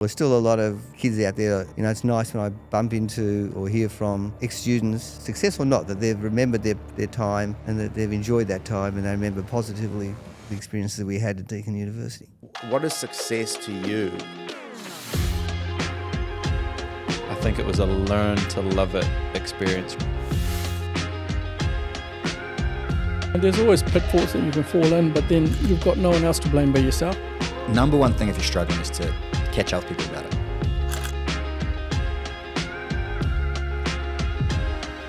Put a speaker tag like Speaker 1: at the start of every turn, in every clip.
Speaker 1: There's still a lot of kids out there, it's nice when I bump into or hear from ex-students, successful or not, that they've remembered their time and that they've enjoyed that time and they remember positively the experiences that we had at Deakin University.
Speaker 2: What is success to you?
Speaker 3: I think it was a learn to love it experience.
Speaker 4: And there's always pitfalls that you can fall in, but then you've got no one else to blame but yourself.
Speaker 5: Number one thing if you're struggling is to catch up with people about it.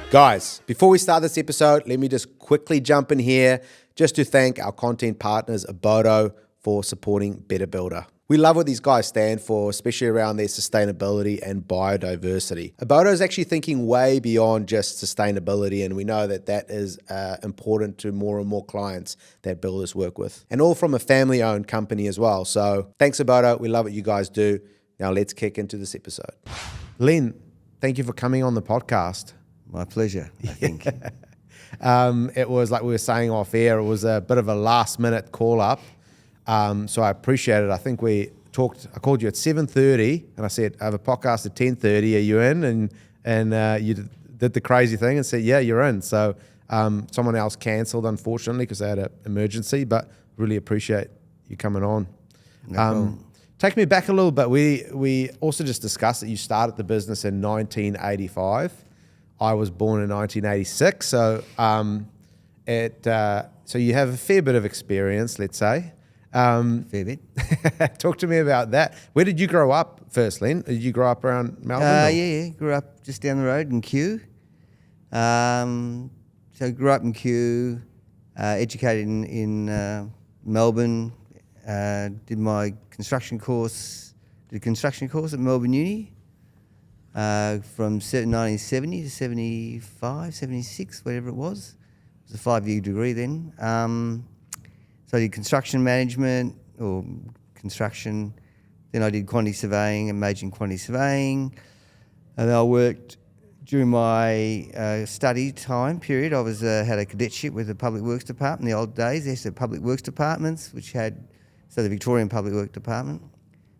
Speaker 2: Guys, before we start this episode, let me just quickly jump in here just to thank our content partners, Abodo, for supporting Better Builder. We love what these guys stand for, especially around their sustainability and biodiversity. Abodo is actually thinking way beyond just sustainability, and we know that that is important to more and more clients that builders work with. And all from a family-owned company as well. So thanks, Abodo. We love what you guys do. Now let's kick into this episode. Len, thank you for coming on the podcast.
Speaker 1: My pleasure, I think.
Speaker 2: It was like we were saying off air, it was a bit of a last-minute call-up. So I appreciate it. I think I called you at 7:30 and I said, I have a podcast at 10:30. Are you in? And you did the crazy thing and said, yeah, you're in. So someone else cancelled, unfortunately, because they had an emergency, but really appreciate you coming on. Take me back a little bit. We also just discussed that you started the business in 1985. I was born in 1986. So so you have a fair bit of experience, let's say.
Speaker 1: Fair bit.
Speaker 2: Talk to me about that. Where did you grow up first, Len? Did you grow up around Melbourne?
Speaker 1: Yeah. Grew up just down the road in Kew. So grew up in Kew, educated in Melbourne, did my construction course at Melbourne Uni from 1970 to 75, 76, whatever it was. It was a 5-year degree then. So I did construction management or construction. Then I did quantity surveying and majored in quantity surveying. And then I worked during my study time period. I was had a cadetship with the Public Works Department in the old days. They used to have Public Works Departments, the Victorian Public Works Department,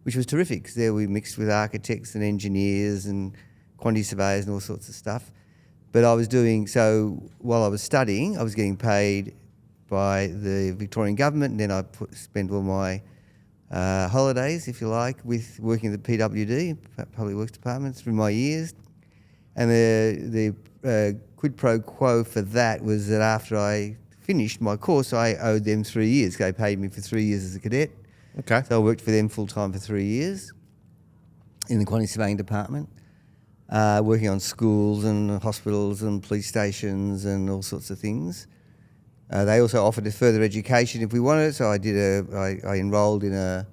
Speaker 1: which was terrific because there we mixed with architects and engineers and quantity surveyors and all sorts of stuff. But so while I was studying, I was getting paid by the Victorian government, and then I spent all my holidays, if you like, with working at the PWD, Public Works Department, through my years. And the quid pro quo for that was that after I finished my course, I owed them 3 years. They paid me for 3 years as a cadet.
Speaker 2: Okay.
Speaker 1: So I worked for them full-time for 3 years in the quantity surveying department, working on schools and hospitals and police stations and all sorts of things. They also offered a further education if we wanted it, so I enrolled in a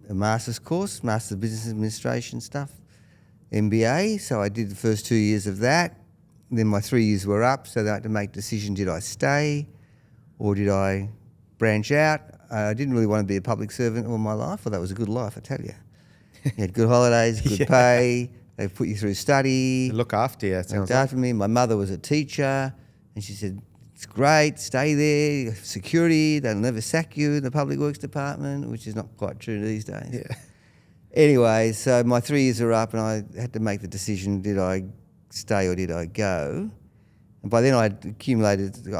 Speaker 1: master's course, Master's of Business Administration stuff, MBA. So I did the first 2 years of that. Then my 3 years were up, so I had to make a decision: did I stay or did I branch out? I didn't really want to be a public servant all my life. Well, that was a good life, I tell you. You had good holidays, good pay. They put you through study.
Speaker 2: They look after you.
Speaker 1: Looked after me. My mother was a teacher. And she said, it's great, stay there, security, they'll never sack you in the Public Works Department, which is not quite true these days.
Speaker 2: Yeah.
Speaker 1: Anyway, so my 3 years were up and I had to make the decision, did I stay or did I go? And by then I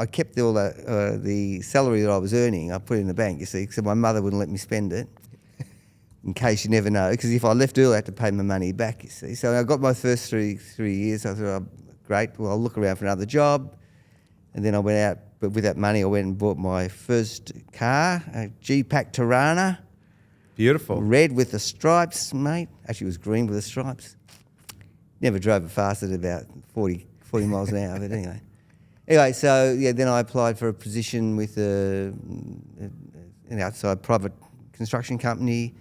Speaker 1: kept all the salary that I was earning, I put it in the bank, you see, so my mother wouldn't let me spend it, in case you never know, because if I left early I had to pay my money back, you see. So I got my first three years, I thought, great, well, I'll look around for another job. And then I went out, but with that money I went and bought my first car, a G-Pack Tirana.
Speaker 2: Beautiful.
Speaker 1: Red with the stripes, mate. Actually, it was green with the stripes. Never drove it faster than about 40 miles an hour, but anyway. Anyway, so yeah, then I applied for a position with an outside private construction company,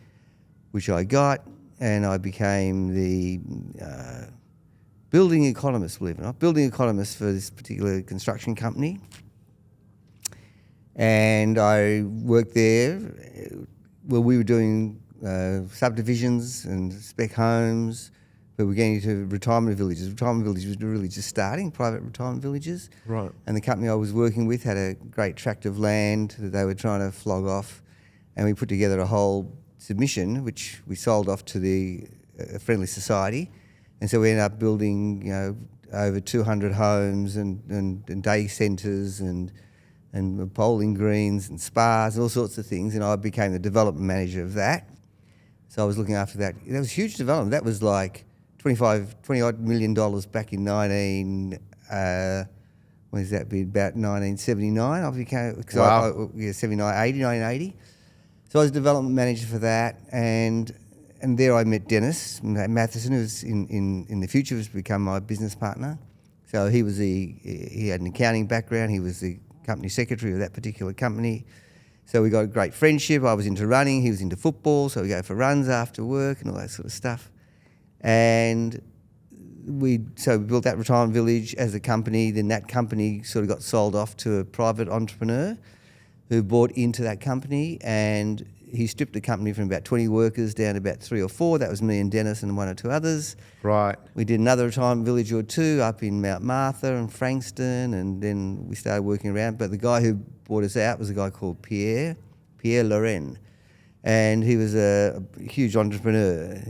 Speaker 1: which I got, and I became the building economist, believe it or not, building economist for this particular construction company. And I worked there. Well, we were doing subdivisions and spec homes, but we're getting into retirement villages. Retirement villages were really just starting, private retirement villages.
Speaker 2: Right.
Speaker 1: And the company I was working with had a great tract of land that they were trying to flog off, and we put together a whole submission, which we sold off to the Friendly Society. And so we ended up building, over 200 homes and day centres and bowling greens and spas and all sorts of things. And I became the development manager of that. So I was looking after that. That was a huge development. That was like $20 million back in 1979. I became,
Speaker 2: Wow.
Speaker 1: 1980. So I was development manager for that, and there I met Denis Matheson, who was in the future was to become my business partner. So he had an accounting background. He was the company secretary of that particular company. So we got a great friendship. I was into running. He was into football. So we go for runs after work and all that sort of stuff. And we built that retirement village as a company. Then that company sort of got sold off to a private entrepreneur who bought into that company, and he stripped the company from about 20 workers down to about 3 or 4. That was me and Denis and 1 or 2 others.
Speaker 2: Right.
Speaker 1: We did another retirement village or 2 up in Mount Martha and Frankston, and then we started working around. But the guy who bought us out was a guy called Pierre Loren. And he was a huge entrepreneur,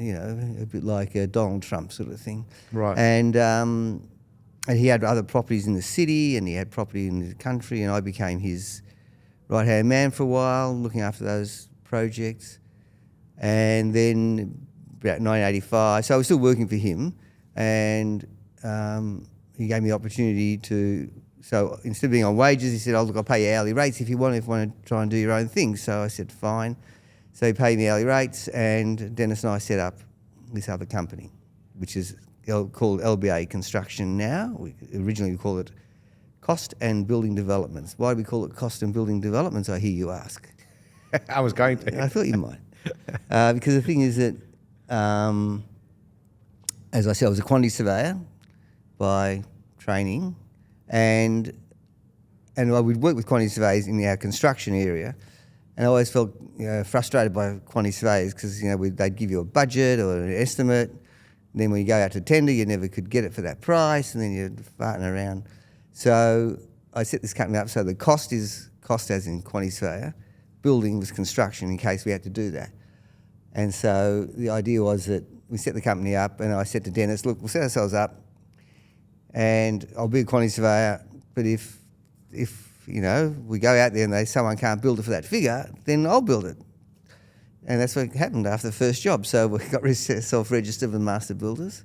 Speaker 1: a bit like a Donald Trump sort of thing.
Speaker 2: Right.
Speaker 1: And he had other properties in the city, and he had property in the country, and I became his right-hand man for a while, looking after those projects. And then about 1985, so I was still working for him, and he gave me the opportunity to, so instead of being on wages, he said, look, I'll pay you hourly rates if you want to try and do your own thing. So I said, fine. So he paid me hourly rates, and Denis and I set up this other company, which is called LBA Construction now. Originally we called it Cost and Building Developments. Why do we call it Cost and Building Developments, I hear you ask?
Speaker 2: I was going to.
Speaker 1: I thought you might. Because the thing is that, as I said, I was a quantity surveyor by training, and I would work with quantity surveyors in our construction area, and I always felt frustrated by quantity surveyors because they'd give you a budget or an estimate, and then when you go out to tender, you never could get it for that price, and then you're farting around. So I set this company up. So the cost is cost as in quantity surveyor. Building was construction in case we had to do that. And so the idea was that we set the company up, and I said to Denis, look, we'll set ourselves up and I'll be a quantity surveyor, but if we go out there and someone can't build it for that figure, then I'll build it. And that's what happened after the first job. So we got self-registered with Master Builders.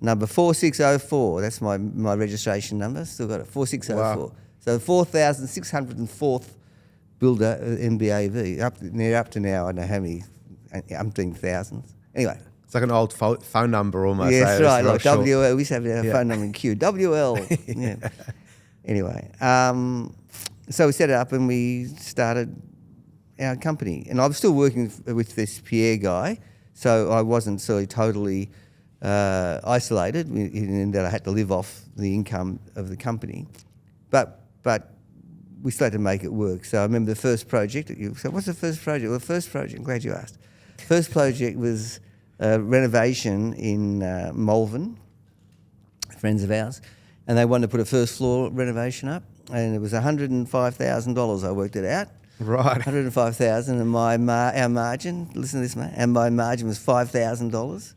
Speaker 1: Number 4604, that's my registration number, still got it, 4604.
Speaker 2: Wow.
Speaker 1: So 4,604th builder MBAV, up to now, I don't know how many, umpteen thousands. Anyway.
Speaker 2: It's like an old phone number almost.
Speaker 1: Yeah, that's right, like
Speaker 2: short.
Speaker 1: WL, we used to have our phone number in queue, WL. Yeah. Anyway, so we set it up and we started our company. And I was still working with this Pierre guy, so I wasn't sort of totally isolated in that I had to live off the income of the company. But we still had to make it work. So I remember the first project. So what's the first project? Well, the first project, I'm glad you asked. First project was renovation in Melbourne, friends of ours, and they wanted to put a first floor renovation up, and it was $105,000. I worked it out.
Speaker 2: Right.
Speaker 1: $105,000, and our margin. Listen to this, mate. And my margin was $5,000.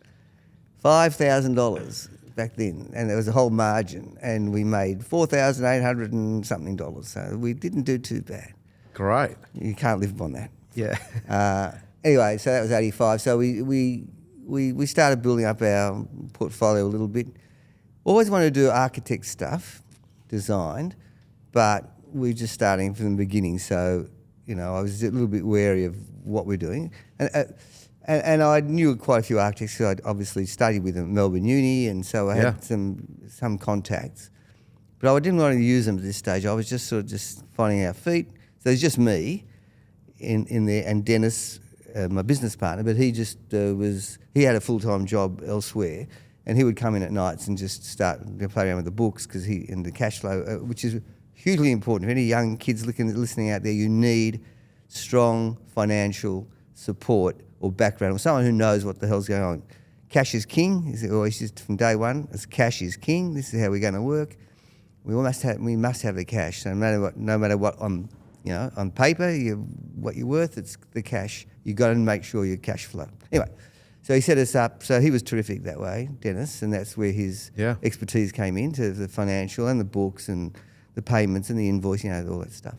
Speaker 1: $5,000 back then, and there was a whole margin, and we made $4,800 and something dollars. So we didn't do too bad.
Speaker 2: Great.
Speaker 1: You can't live on that.
Speaker 2: Yeah.
Speaker 1: Anyway, so that was 85. So we started building up our portfolio a little bit. Always wanted to do architect stuff, designed, but we're just starting from the beginning. So, I was a little bit wary of what we're doing. And I knew quite a few architects. So I'd obviously studied with them at Melbourne Uni, and so I had some contacts. But I didn't want to use them at this stage. I was just sort of just finding our feet. So it's just me in there, and Denis, my business partner, but he just he had a full-time job elsewhere, and he would come in at nights and just start to play around with the books and the cash flow, which is hugely important. If any young kids listening out there, you need strong financial support or background, or someone who knows what the hell's going on. Cash is king. He always says from day one, as cash is king. This is how we're going to work. We must have the cash. So no matter what I'm on paper, what you're worth, it's the cash. You've got to make sure your cash flow. Anyway, so he set us up. So he was terrific that way, Denis, and that's where his expertise came into the financial and the books and the payments and the invoicing, all that stuff.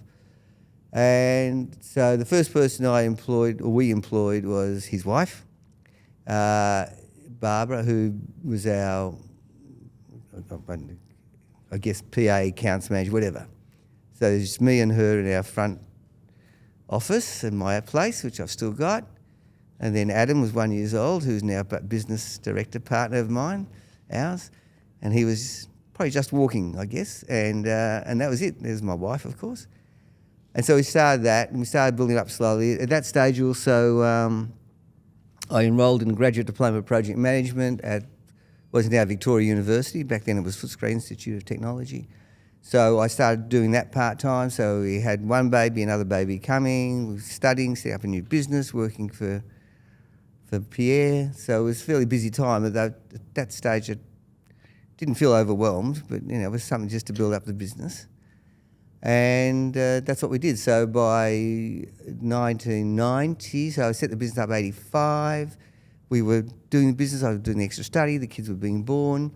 Speaker 1: And so the first person we employed was his wife, Barbara, who was our, I guess, PA, accounts manager, whatever. So there's just me and her in our front office in my place, which I've still got. And then Adam was 1 year old, who's now a business director partner of mine, ours. And he was probably just walking, I guess. And that was it. There's my wife, of course. And so we started that, and we started building up slowly. At that stage also, I enrolled in a graduate diploma of project management at what's now Victoria University. Back then it was Footscray Institute of Technology. So I started doing that part-time. So we had one baby, another baby coming, we were studying, set up a new business, working for Pierre. So it was a fairly busy time. At that stage, I didn't feel overwhelmed, but it was something just to build up the business. And that's what we did. So by 1990, so I set the business up 85. We were doing the business, I was doing the extra study, the kids were being born.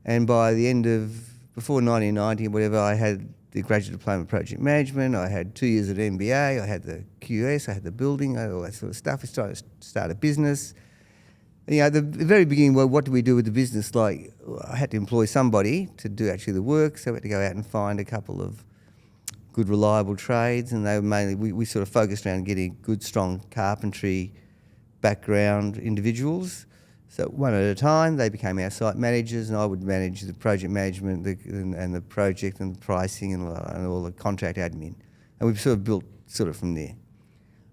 Speaker 1: And by the end of, before 1990, whatever, I had the graduate diploma of project management, I had 2 years at MBA, I had the QS, I had the building, I had all that sort of stuff. We started to start a business. At the very beginning, well, what do we do with the business? Like, I had to employ somebody to do actually the work, so we had to go out and find a couple of good, reliable trades, and they were mainly, we sort of focused around getting good, strong carpentry background individuals. So one at a time, they became our site managers, and I would manage the project management and the project and the pricing and all the contract admin. And we sort of built sort of from there.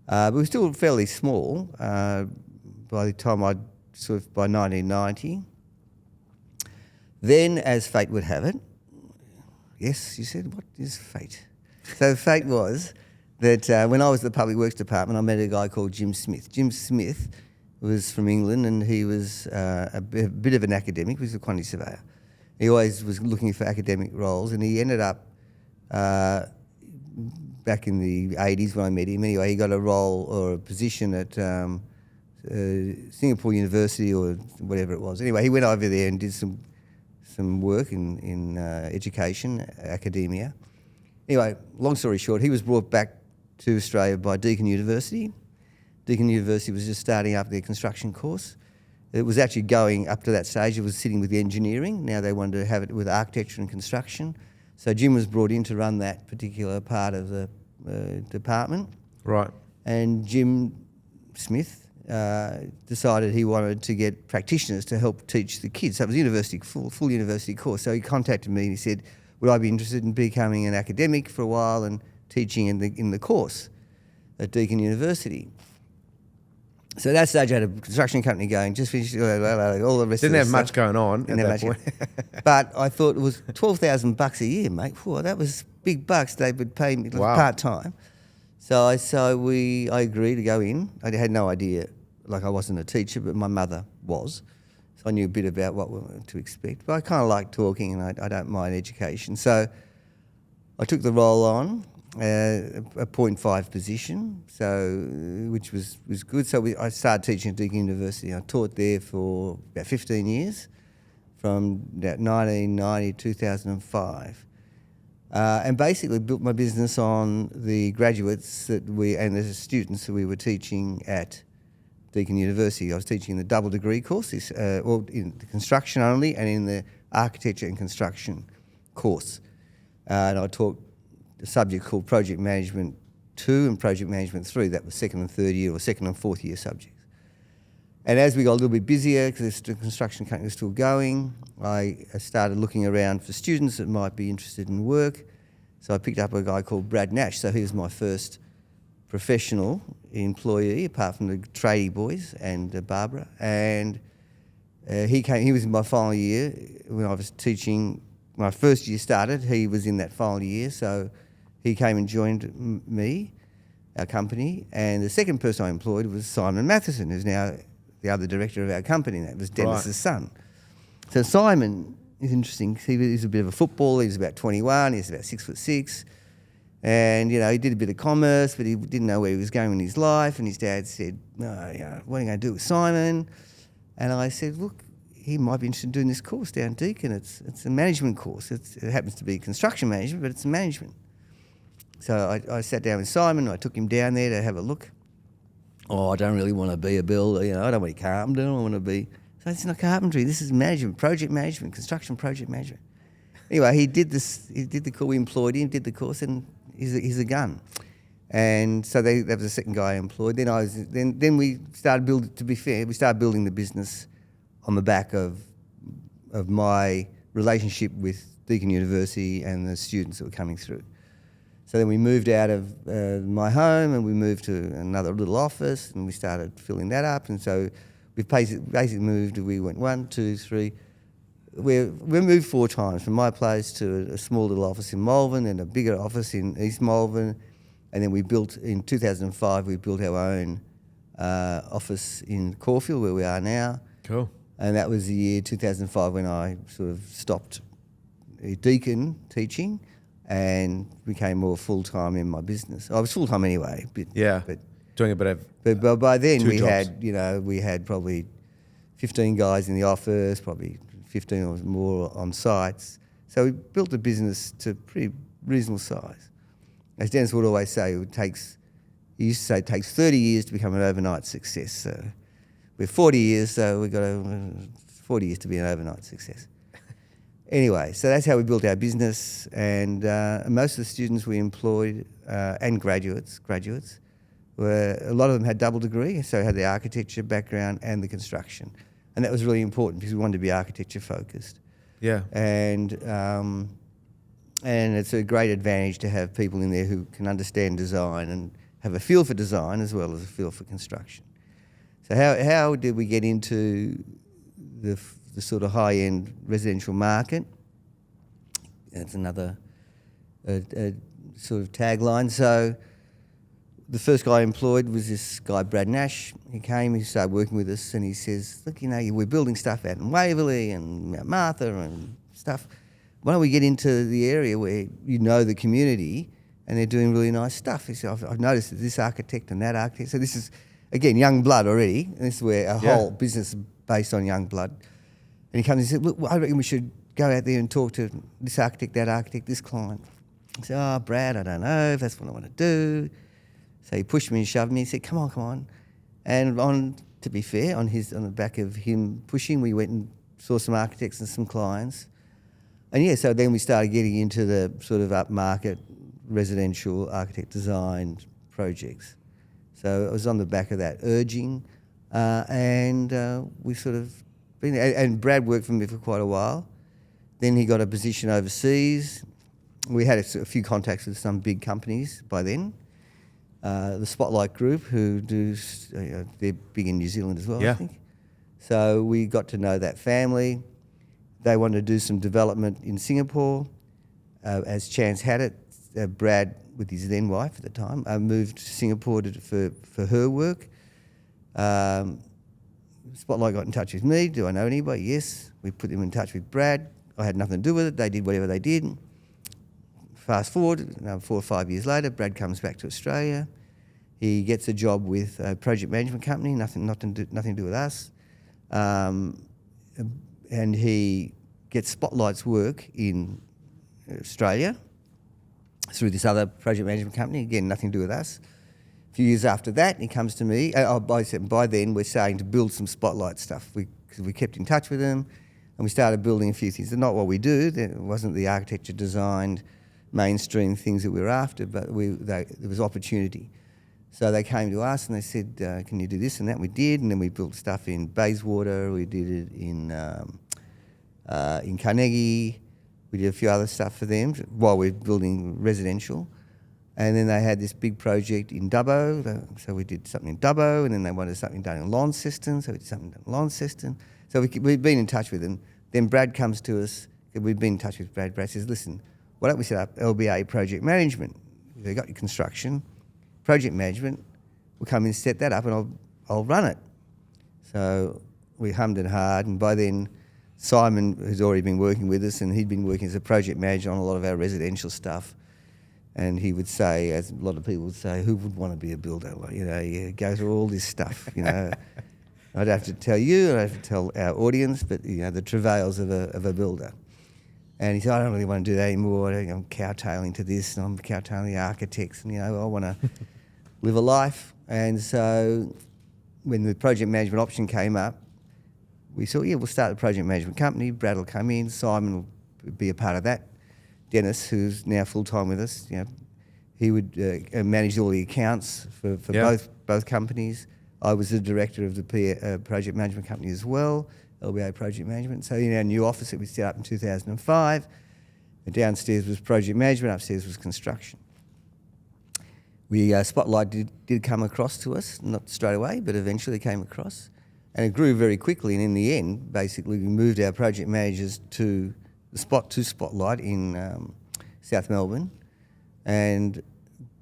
Speaker 1: But we were still fairly small by the time by 1990. Then, as fate would have it, yes, you said, what is fate? So fate was that when I was at the Public Works Department, I met a guy called Jim Smith. Jim Smith was from England, and he was a bit of an academic. He was a quantity surveyor. He always was looking for academic roles, and he ended up, back in the 80s when I met him, anyway, he got a role or a position at Singapore University or whatever it was. Anyway, he went over there and did some work in education, academia. Anyway, long story short, he was brought back to Australia by Deakin University. Deakin University was just starting up their construction course. It was actually going up to that stage, it was sitting with the engineering. Now they wanted to have it with architecture and construction. So Jim was brought in to run that particular part of the department. Right. And Jim Smith decided he wanted to get practitioners to help teach the kids. So it was a full university course. So he contacted me and he said, would I be interested in becoming an academic for a while and teaching in the course at Deakin University? So at that stage, I had a construction company going, just finished all the rest.
Speaker 2: Didn't
Speaker 1: of
Speaker 2: have
Speaker 1: the
Speaker 2: much
Speaker 1: stuff.
Speaker 2: going on at that point.
Speaker 1: But I thought it was $12,000 a year, mate. Whew, that was big bucks. They would pay me part time. So I agreed to go in. I had no idea, like I wasn't a teacher, but my mother was. So I knew a bit about what to expect. But I kind of like talking, and I don't mind education. So I took the role on. A 0.5 position, so which was good. So I started teaching at Deakin University. I taught there for about 15 years, from about 1990 to 2005, and basically built my business on the graduates and the students that we were teaching at Deakin University. I was teaching the double degree course, in the construction only, and in the architecture and construction course, and I taught a subject called Project Management 2 and Project Management 3. That was second and third year or second and fourth year subjects. And as we got a little bit busier, because the construction company was still going, I started looking around for students that might be interested in work. So I picked up a guy called Brad Nash. So he was my first professional employee, apart from the tradie boys and Barbara. And he was in my final year when I was teaching. When my first year started, he was in that final year. So he came and joined me, our company, and the second person I employed was Simon Matheson, who's now the other director of our company. That was Denis's son. So Simon is interesting. He's a bit of a footballer. He's about 21. He's about 6'6", And, you know, he did a bit of commerce, but he didn't know where he was going in his life. And his dad said, no, you know, what are you going to do with Simon? And I said, look, he might be interested in doing this course down Deakin. It's a management course. It happens to be construction management, but it's management. So I sat down with Simon. I took him down there to have a look. Oh, I don't really want to be a builder. You know, I don't want to be carpenter. I want to be... So it's not carpentry. This is management, project management, construction project management. Anyway, he did this. He did the course. We employed him, did the course, and he's a gun. And so that was the second guy I employed. Then we started building. To be fair, we started building the business on the back of my relationship with Deakin University and the students that were coming through. So then we moved out of my home and we moved to another little office and we started filling that up. And so we basically moved. We went 1, 2, 3. We moved 4 times from my place to a small little office in Melbourne and a bigger office in East Melbourne. And then we built, in 2005, we built our own office in Caulfield where we are now.
Speaker 2: Cool.
Speaker 1: And that was the year 2005 when I sort of stopped Deakin teaching and became more full-time in my business. I was full-time anyway. But
Speaker 2: doing a bit of
Speaker 1: But by then
Speaker 2: two jobs.
Speaker 1: we had probably 15 guys in the office, probably 15 or more on sites. So we built the business to pretty reasonable size. As Denis would always say, he used to say it takes 30 years to become an overnight success. So we're 40 years, so we've got 40 years to be an overnight success. Anyway, so that's how we built our business, and most of the students we employed and graduates were, a lot of them had double degree, so had the architecture background and the construction, and that was really important because we wanted to be architecture focused.
Speaker 2: Yeah.
Speaker 1: And it's a great advantage to have people in there who can understand design and have a feel for design as well as a feel for construction. So how did we get into the sort of high-end residential market? That's another sort of tagline. So the first guy I employed was this guy, Brad Nash. He came, he started working with us, and he says, look, you know, we're building stuff out in Waverley and Mount Martha and stuff. Why don't we get into the area where you know the community and they're doing really nice stuff? He said, I've noticed that this architect and that architect. So this is, again, young blood already. And this is where our whole business is based on young blood. And he comes and said, look, I reckon we should go out there and talk to this architect, that architect, this client. I said, oh, Brad, I don't know if that's what I want to do. So he pushed me and shoved me. He said, come on. And to be fair, on the back of him pushing, we went and saw some architects and some clients. And so then we started getting into the sort of upmarket residential architect design projects. So it was on the back of that urging. And we sort of been, and Brad worked for me for quite a while. Then he got a position overseas. We had a few contacts with some big companies by then. The Spotlight Group, who do, they're big in New Zealand as well, I think. So we got to know that family. They wanted to do some development in Singapore. As chance had it, Brad, with his then wife at the time, moved to Singapore for her work. Spotlight got in touch with me. Do I know anybody? Yes. We put them in touch with Brad. I had nothing to do with it. They did whatever they did. Fast forward, 4 or 5 years later, Brad comes back to Australia. He gets a job with a project management company, nothing to do with us. And he gets Spotlight's work in Australia through this other project management company, again, nothing to do with us. A few years after that, he comes to me. By then, we're starting to build some Spotlight stuff because we kept in touch with them and we started building a few things. They're not what we do. It wasn't the architecture designed mainstream things that we were after, but there was opportunity. So they came to us and they said, can you do this and that? We did, and then we built stuff in Bayswater. We did it in Carnegie. We did a few other stuff for them while we're building residential. And then they had this big project in Dubbo, so we did something in Dubbo, and then they wanted something done in Launceston, so we did something in Launceston. So we've been in touch with them. Then Brad comes to us, we've been in touch with Brad. Brad says, listen, why don't we set up LBA project management? They got your construction, project management, we'll come and set that up and I'll run it. So we hummed and hard, and by then Simon has already been working with us, and he'd been working as a project manager on a lot of our residential stuff. And he would say, as a lot of people would say, who would want to be a builder? Like, you go through all this stuff, I'd have to tell you, and I'd have to tell our audience, but the travails of a builder. And he said, I don't really want to do that anymore. I'm cowtailing to this, and I'm cowtailing the architects, and I want to live a life. And so when the project management option came up, we thought, we'll start the project management company. Brad will come in, Simon will be a part of that. Dennis, who's now full-time with us, he would manage all the accounts for both companies. I was the director of the project management company as well, LBA Project Management. So in our new office that we set up in 2005, downstairs was project management, upstairs was construction. Spotlight did come across to us, not straight away, but eventually came across. And it grew very quickly, and in the end, basically, we moved our project managers to Spotlight in South Melbourne, and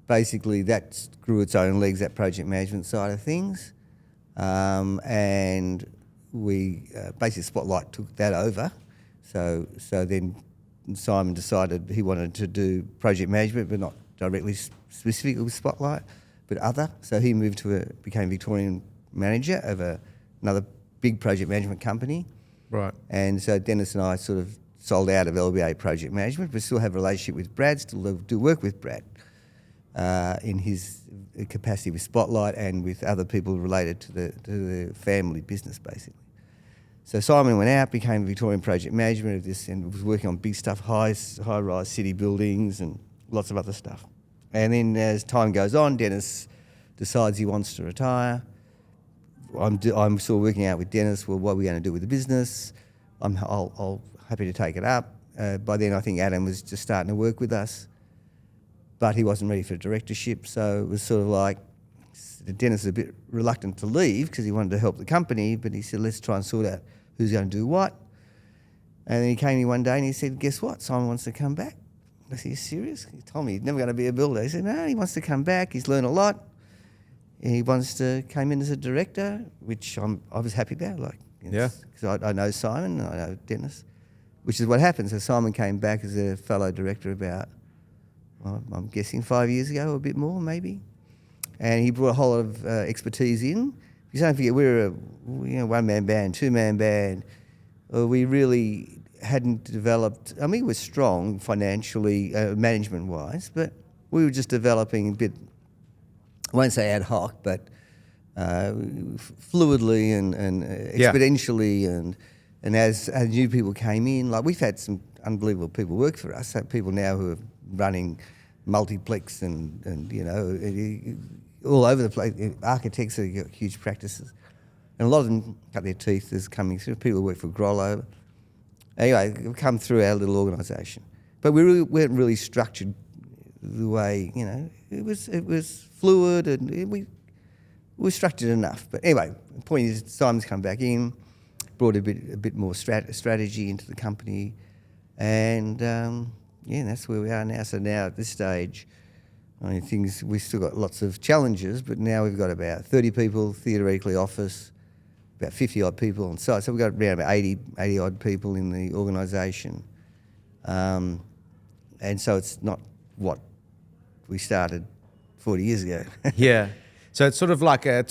Speaker 1: basically that grew its own legs, that project management side of things, and we basically Spotlight took that over. So then Simon decided he wanted to do project management, but not directly specifically with Spotlight, but other. So he became Victorian manager of another big project management company.
Speaker 2: Right.
Speaker 1: And so Denis and I sort of sold out of LBA Project Management, but still have a relationship with Brad, still do work with Brad in his capacity with Spotlight and with other people related to the family business, basically. So Simon went out, became Victorian Project Management of this, and was working on big stuff, high-rise city buildings and lots of other stuff. And then as time goes on, Denis decides he wants to retire. I'm still working out with Denis, well, what are we going to do with the business? I'll happy to take it up. By then, I think Adam was just starting to work with us, but he wasn't ready for directorship, so it was sort of like, Denis was a bit reluctant to leave because he wanted to help the company, but he said, let's try and sort out who's going to do what. And then he came in one day and he said, guess what? Simon wants to come back. I said, are you serious? He told me he's never going to be a builder. He said, no, he wants to come back. He's learned a lot. He wants to come in as a director, which I was happy about. Because I know Simon and I know Denis, which is what happened. So Simon came back as a fellow director about, I'm guessing 5 years ago, or a bit more maybe. And he brought a whole lot of expertise in. Because don't forget, we're a one-man band, two-man band. We really hadn't developed. I mean, we were strong financially, management-wise, but we were just developing a bit. I won't say ad hoc, but fluidly and exponentially, and as new people came in, like we've had some unbelievable people work for us. People now who are running multiplex and all over the place. Architects have got huge practices, and a lot of them cut their teeth as coming through. People who work for Grollo. Anyway, come through our little organisation, but we weren't really structured the way it was fluid, and we were structured enough. But anyway, the point is, Simon's come back in, brought a bit more strategy into the company, and that's where we are now. So now at this stage, we've still got lots of challenges, but now we've got about 30 people theoretically office, about 50 odd people on site. So we've got around about 80 odd people in the organisation, and so it's not what we started 40 years ago.
Speaker 2: Yeah. So it's sort of like it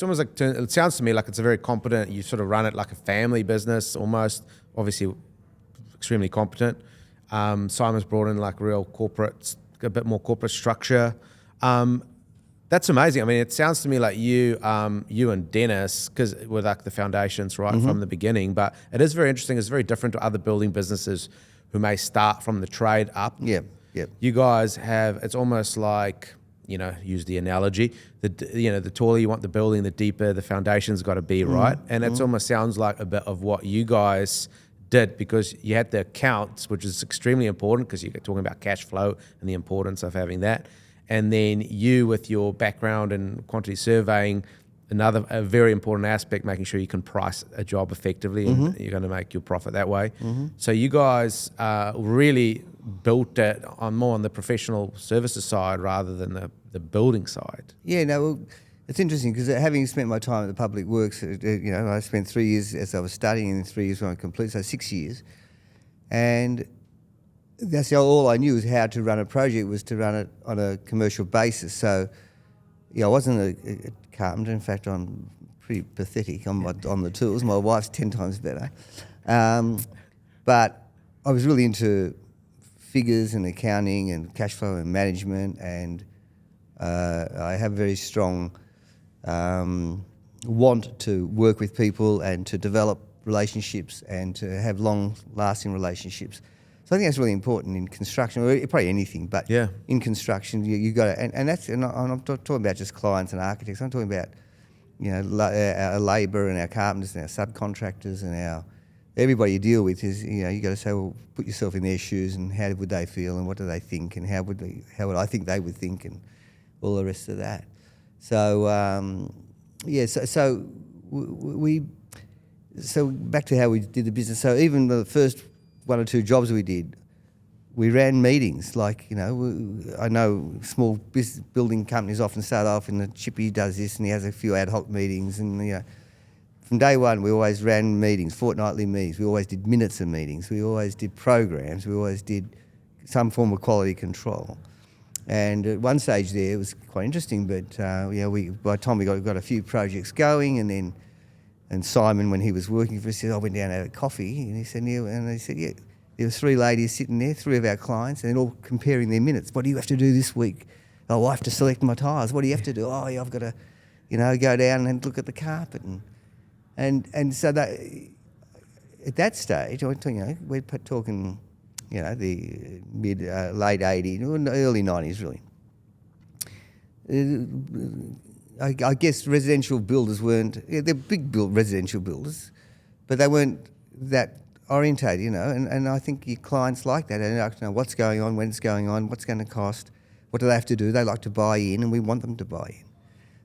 Speaker 2: sounds to me like it's a very competent. You sort of run it like a family business almost. Obviously, extremely competent. Simon's brought in like real corporate, a bit more corporate structure. That's amazing. I mean, it sounds to me like you and Denis, because we're like the foundations right from the beginning. But it is very interesting. It's very different to other building businesses who may start from the trade up.
Speaker 1: Yeah.
Speaker 2: You guys have. It's almost like, use the analogy. The taller you want the building, the deeper the foundation's got to be, right? And it almost sounds like a bit of what you guys did, because you had the accounts, which is extremely important because you're talking about cash flow and the importance of having that. And then you, with your background in quantity surveying, a very important aspect, making sure you can price a job effectively and you're going to make your profit that way. So you guys really built it more on the professional services side rather than the building side.
Speaker 1: Yeah, no, it's interesting because having spent my time at the public works, I spent 3 years as I was studying and 3 years when I completed, so 6 years. And that's all I knew, is how to run a project, was to run it on a commercial basis. So, I wasn't a carpenter. In fact, I'm pretty pathetic on the tools. My wife's 10 times better. But I was really into figures and accounting and cash flow and management, and I have a very strong want to work with people and to develop relationships and to have long-lasting relationships. So I think that's really important in construction, or probably anything, but in construction you got to, and I'm not talking about just clients and architects. I'm talking about our labour and our carpenters and our subcontractors and everybody you deal with is, you got to say, well, put yourself in their shoes, and how would they feel, and what do they think, and how would I think they would think, and all the rest of that. So so back to how we did the business. So even the first 1 or 2 jobs we did, we ran meetings. Like, I know small business building companies often start off, and the chippy does this, and he has a few ad hoc meetings, and from day one, we always ran meetings, fortnightly meetings. We always did minutes of meetings. We always did programs. We always did some form of quality control. And at one stage there, it was quite interesting. But by the time we got a few projects going, and Simon, when he was working for us, said, I went down and had a coffee, and he said, there were 3 ladies sitting there, 3 of our clients, and they're all comparing their minutes. What do you have to do this week? Oh, I have to select my tiles. What do you have to do? Oh, yeah, I've got to, go down and look at the carpet and so that at that stage, we're talking, the late 80s, early 90s, really. I guess residential builders weren't. They're big residential builders, but they weren't that orientated, And I think your clients like that. They like to know what's going on, when it's going on, what's going to cost, what do they have to do. They like to buy in, and we want them to buy in.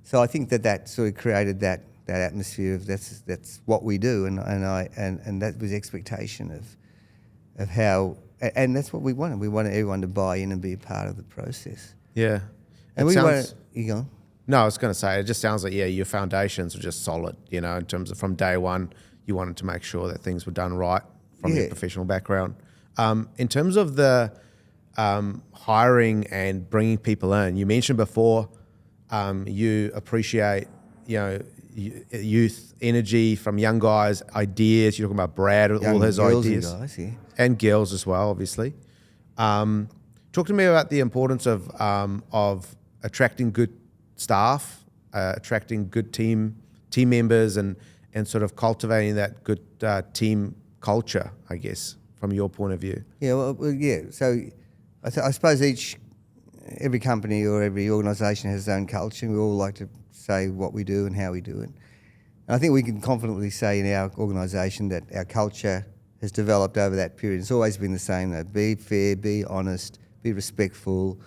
Speaker 1: So I think that sort of created that atmosphere of that's what we do, and that was expectation of how, and that's what we wanted. We wanted everyone to buy in and be a part of the process.
Speaker 2: Yeah,
Speaker 1: and we wanted. You go.
Speaker 2: No, I was going to say, it just sounds like your foundations were just solid. In terms of from day one, you wanted to make sure that things were done right from your professional background. In terms of the hiring and bringing people in, you mentioned before you appreciate youth energy from young guys, ideas. You're talking about Brad with all his ideas, and guys, and girls as well, obviously. Talk to me about the importance of attracting good staff, attracting good team members, and sort of cultivating that good team culture, I guess, from your point of view.
Speaker 1: Yeah, So I suppose every company or every organisation has its own culture, and we all like to say what we do and how we do it. And I think we can confidently say in our organisation that our culture has developed over that period. It's always been the same, though. Be fair, be honest, be respectful,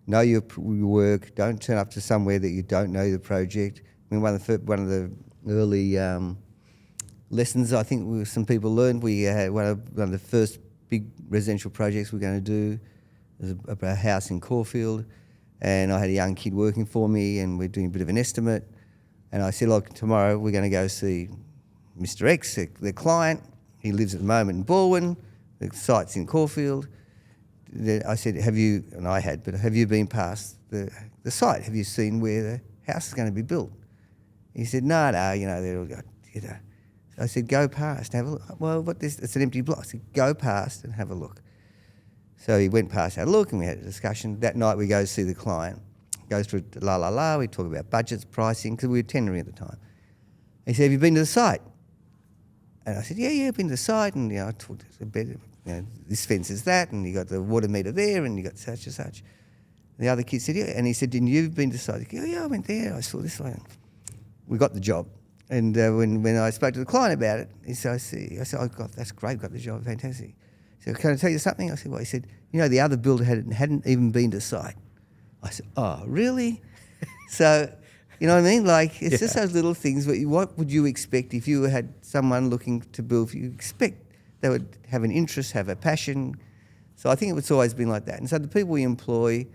Speaker 1: know your work, don't turn up to somewhere that you don't know the project. I mean, one of the early lessons I think some people learned, we had one of the first big residential projects we're going to do was a house in Caulfield, and I had a young kid working for me, and we're doing a bit of an estimate. And I said, look, tomorrow we're going to go see Mr. X, the client. He lives at the moment in Baldwin. The site's in Caulfield. I said, have you been past the site? Have you seen where the house is going to be built? He said, no, they're all got, I said, go past, have a look. Well, it's an empty block. I said, go past and have a look. So he went past, had a look, and we had a discussion. That night we go see the client. Goes through we talk about budgets, pricing, because we were tendering at the time. He said, have you been to the site? And I said, yeah, I've been to the site, and I talked a bit, this fence is that, and you got the water meter there, and you got such and such. And the other kid said, yeah, and he said, didn't you been to the site? He said, yeah, I went there, I saw this one. We got the job. And when I spoke to the client about it, I said, oh, God, that's great, got the job, fantastic. He said, can I tell you something? I said, well, he said, the other builder hadn't even been to site. I said, oh, really? So, you know what I mean? Like, it's just those little things. What would you expect if you had someone looking to build? You expect they would have an interest, have a passion. So I think it's always been like that. And so the people we employ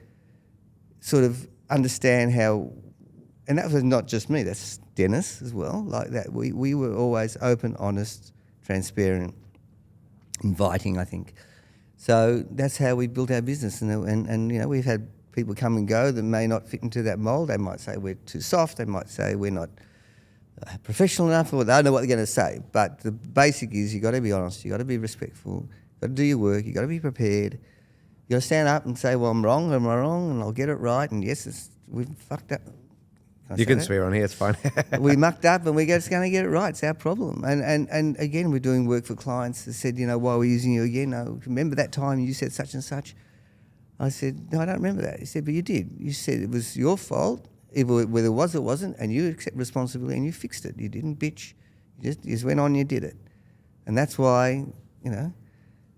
Speaker 1: sort of understand how, and that was not just me, that's Denis as well, like that. We were always open, honest, transparent, inviting, I think. So that's how we built our business. And you know, we've had people come and go that may not fit into that mould. They might say we're too soft. They might say we're not professional enough, or they don't know what they're going to say. But the basic is you got to be honest. You got to be respectful. You got to do your work. You got to be prepared. You got to stand up and say, well, I'm wrong. Am I wrong? And I'll get it right. And yes, we've fucked up.
Speaker 2: You can swear on here, it's fine.
Speaker 1: We mucked up and we're just going to get it right. It's our problem. And again, we're doing work for clients that said, you know, why are we using you again? No, remember that time you said such and such? I said, no, I don't remember that. He said, but you did. You said it was your fault, whether it was or wasn't, and you accept responsibility and you fixed it. You didn't bitch. You just went on and you did it. And that's why, you know,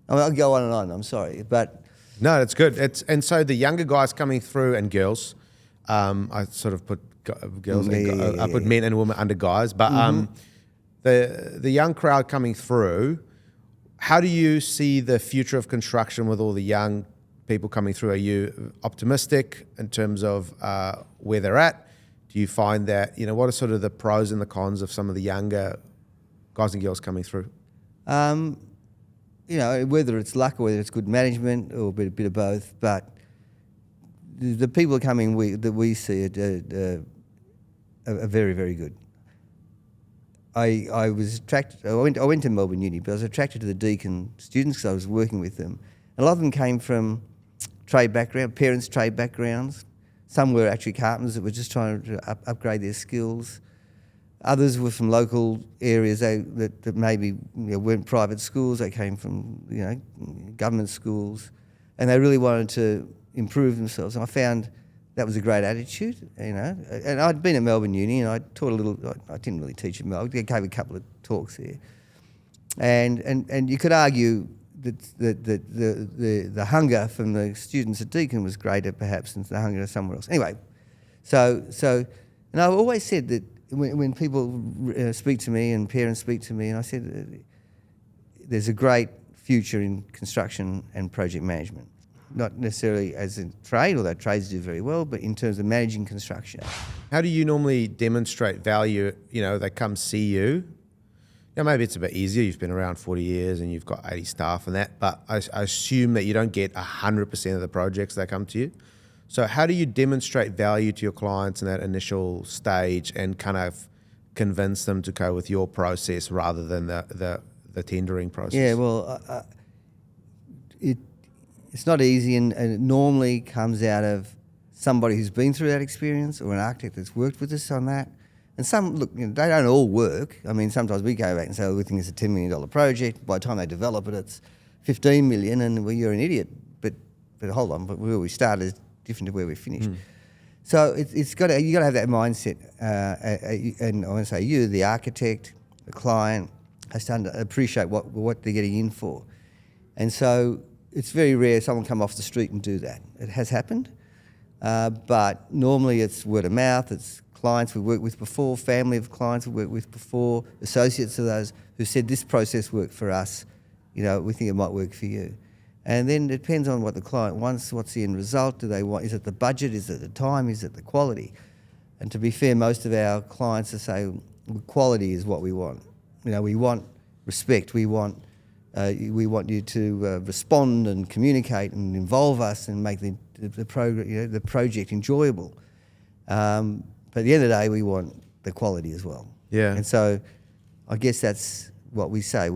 Speaker 1: I'll go on and on, I'm sorry. But
Speaker 2: no, that's good. And so the younger guys coming through and girls, I sort of put girls I put men and women under guys, but the young crowd coming through, how do you see the future of construction with all the young people coming through? Are you optimistic in terms of where they're at? Do you find that, you know, what are sort of the pros and the cons of some of the younger guys and girls coming through?
Speaker 1: You know, whether it's luck or whether it's good management or a bit of both, but the people coming that we see are very, very good. I was attracted. I went to Melbourne Uni, but I was attracted to the Deakin students because I was working with them. A lot of them came from trade background, parents' trade backgrounds. Some were actually carpenters that were just trying to upgrade their skills. Others were from local areas that maybe, you know, weren't private schools. They came from, you know, government schools, and they really wanted to improve themselves. And I found that was a great attitude, you know. And I'd been at Melbourne Uni, and I taught a little. I didn't really teach at Melbourne. I gave a couple of talks there, and you could argue that the hunger from the students at Deakin was greater, perhaps, than the hunger somewhere else. Anyway, so and I've always said that when people speak to me and parents speak to me, and I said there's a great future in construction and project management. Not necessarily as a trade, although trades do very well, but in terms of managing construction.
Speaker 2: How do you normally demonstrate value? You know, they come see you. Yeah, maybe it's a bit easier. You've been around 40 years and you've got 80 staff and that, but I assume that you don't get 100% of the projects that come to you. So how do you demonstrate value to your clients in that initial stage and kind of convince them to go with your process rather than the tendering process?
Speaker 1: Yeah, well, it's not easy, and it normally comes out of somebody who's been through that experience or an architect that's worked with us on that. And some, look, you know, they don't all work. I mean, sometimes we go back and say, oh, we think it's a $10 million project. By the time they develop it, it's $15 million, and well, you're an idiot. But hold on, but where we started is different to where we finished. So you got to have that mindset. And I want to say you, the architect, the client, has to appreciate what they're getting in for. And so it's very rare someone come off the street and do that. It has happened, but normally it's word of mouth. It's clients we've worked with before, family of clients we've worked with before, associates of those who said this process worked for us. You know, we think it might work for you. And then it depends on what the client wants. What's the end result? Do they want? Is it the budget? Is it the time? Is it the quality? And to be fair, most of our clients say quality is what we want. You know, we want respect. We want you to respond and communicate and involve us and make the project enjoyable. But at the end of the day, we want the quality as well.
Speaker 2: Yeah.
Speaker 1: And so I guess that's what we say.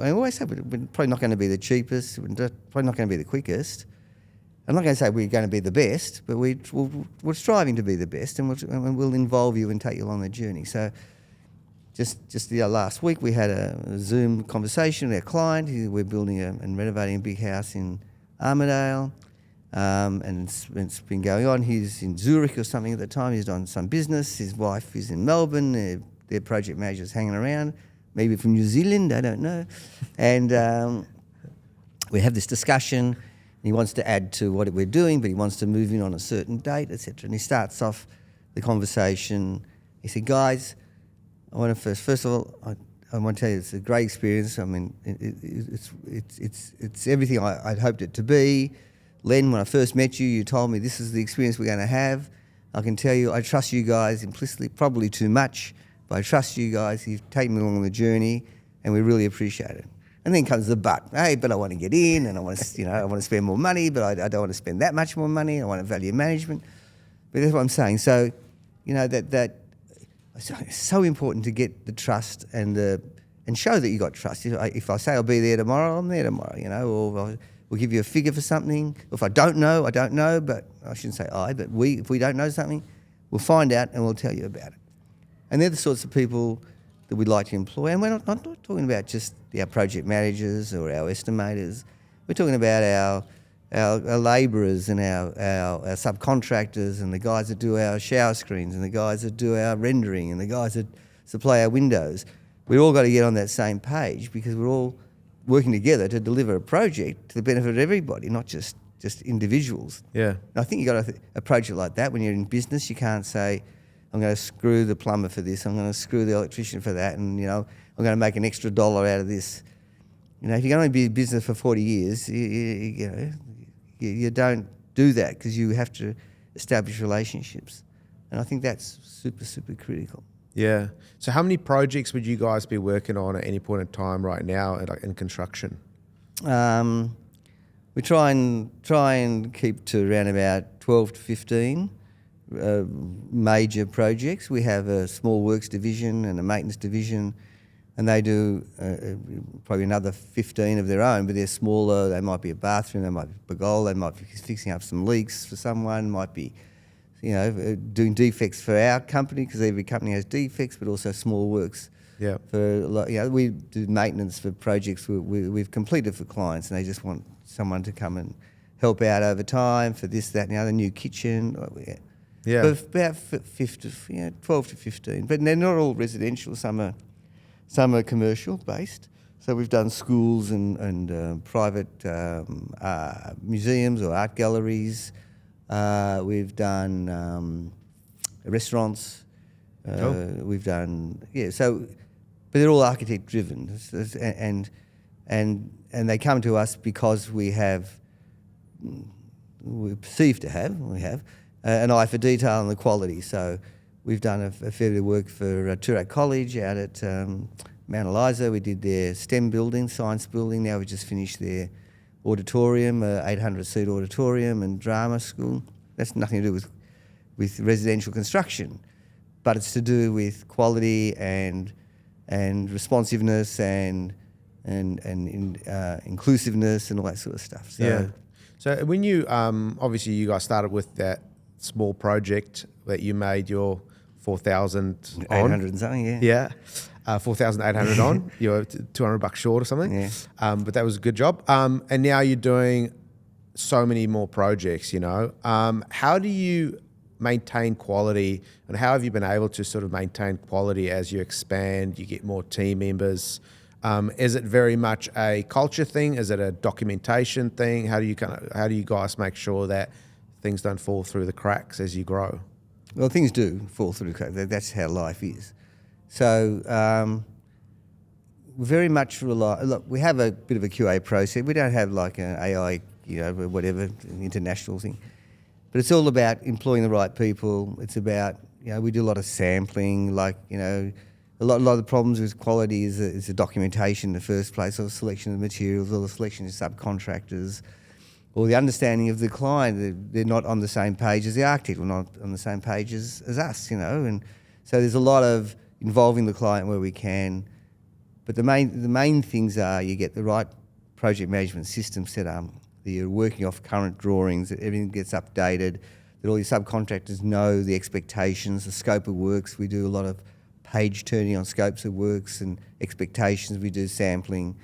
Speaker 1: I always say we're probably not going to be the cheapest, we're probably not going to be the quickest. I'm not going to say we're going to be the best, but we're striving to be the best, and we'll involve you and take you along the journey. So just last week we had a Zoom conversation with our client. We're building and renovating a big house in Armidale, and it's been going on. He's in Zurich or something at the time. He's done some business. His wife is in Melbourne. Their project manager's hanging around, maybe from New Zealand, I don't know. And we have this discussion. He wants to add to what we're doing, but he wants to move in on a certain date, etc. And he starts off the conversation. He said, guys, I want to first of all, I want to tell you it's a great experience. I mean, it's everything I'd hoped it to be. Len, when I first met you, you told me this is the experience we're going to have. I can tell you, I trust you guys implicitly, probably too much, but I trust you guys. You've taken me along the journey, and we really appreciate it. And then comes the but. Hey, but I want to get in, and I want to, I want to spend more money, but I don't want to spend that much more money. I want value management. But that's what I'm saying. So, that it's so important to get the trust and show that you got trust. If I say I'll be there tomorrow, I'm there tomorrow. Or we'll give you a figure for something. If I don't know, I don't know. But I shouldn't say I. But if we don't know something, we'll find out and we'll tell you about it. And they're the sorts of people that we'd like to employ. And we're not talking about just our project managers or our estimators. We're talking about our labourers and our subcontractors and the guys that do our shower screens and the guys that do our rendering and the guys that supply our windows. We've all got to get on that same page because we're all working together to deliver a project to the benefit of everybody, not just individuals.
Speaker 2: Yeah.
Speaker 1: And I think you've got to approach it like that. When you're in business, you can't say, I'm going to screw the plumber for this, I'm going to screw the electrician for that, and, I'm going to make an extra $1 out of this. If you're going to be in business for 40 years, you don't do that because you have to establish relationships. And I think that's super, super critical.
Speaker 2: Yeah. So how many projects would you guys be working on at any point in time right now in construction?
Speaker 1: We try and keep to around about 12 to 15 major projects. We have a small works division and a maintenance division, and they do probably another 15 of their own, but they're smaller. They might be a bathroom, they might be a pergola, they might be fixing up some leaks for someone, might be doing defects for our company because every company has defects, but also small works.
Speaker 2: Yeah.
Speaker 1: We do maintenance for projects we've completed for clients, and they just want someone to come and help out over time for this, that, and the other, new kitchen.
Speaker 2: Yeah.
Speaker 1: But about 12 to 15. But they're not all residential. Some are commercial based. So we've done schools and private museums or art galleries. We've done restaurants. We've done but they're all architect driven, and they come to us because we perceive to have an eye for detail and the quality. So we've done a fair bit of work for Toorak College out at Mount Eliza. We did their STEM building, science building. Now we just finished their auditorium, 800-seat auditorium and drama school. That's nothing to do with residential construction, but it's to do with quality and responsiveness and inclusiveness and all that sort of stuff. So,
Speaker 2: yeah. So when you obviously you guys started with that small project that you made your 4,000 on.
Speaker 1: 800 and something, yeah.
Speaker 2: Yeah. 4,800 on. You're $200 short or something.
Speaker 1: Yeah.
Speaker 2: But that was a good job. And now you're doing so many more projects, How do you maintain quality, and how have you been able to sort of maintain quality as you expand, you get more team members? Is it very much a culture thing? Is it a documentation thing? How do you guys make sure that things don't fall through the cracks as you grow?
Speaker 1: Well, things do fall through the cracks. That's how life is. So we very much rely. Look, we have a bit of a QA process. We don't have like an AI, whatever, international thing. But it's all about employing the right people. It's about, we do a lot of sampling, a lot of the problems with quality is the documentation in the first place, or the selection of materials, or the selection of subcontractors, or the understanding of the client. They're not on the same page as the architect, or not on the same page as us, And so there's a lot of involving the client where we can. But the main things are you get the right project management system set up, that you're working off current drawings, that everything gets updated, that all your subcontractors know the expectations, the scope of works. We do a lot of page turning on scopes of works and expectations. We do sampling.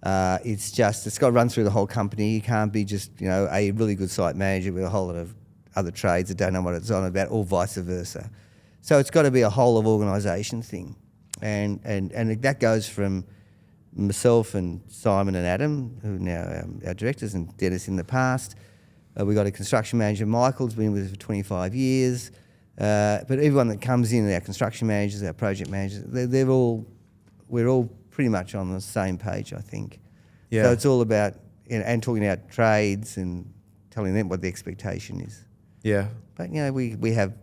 Speaker 1: It's got to run through the whole company. You can't be just, a really good site manager with a whole lot of other trades that don't know what it's on about, or vice versa. So it's got to be a whole of organisation thing. And that goes from myself and Simon and Adam, who are now our directors, and Denis in the past. We've got a construction manager, Michael, who's been with us for 25 years. But everyone that comes in, our construction managers, our project managers, we're all pretty much on the same page, I think.
Speaker 2: Yeah.
Speaker 1: So it's all about, and talking about trades and telling them what the expectation is.
Speaker 2: Yeah.
Speaker 1: But, we have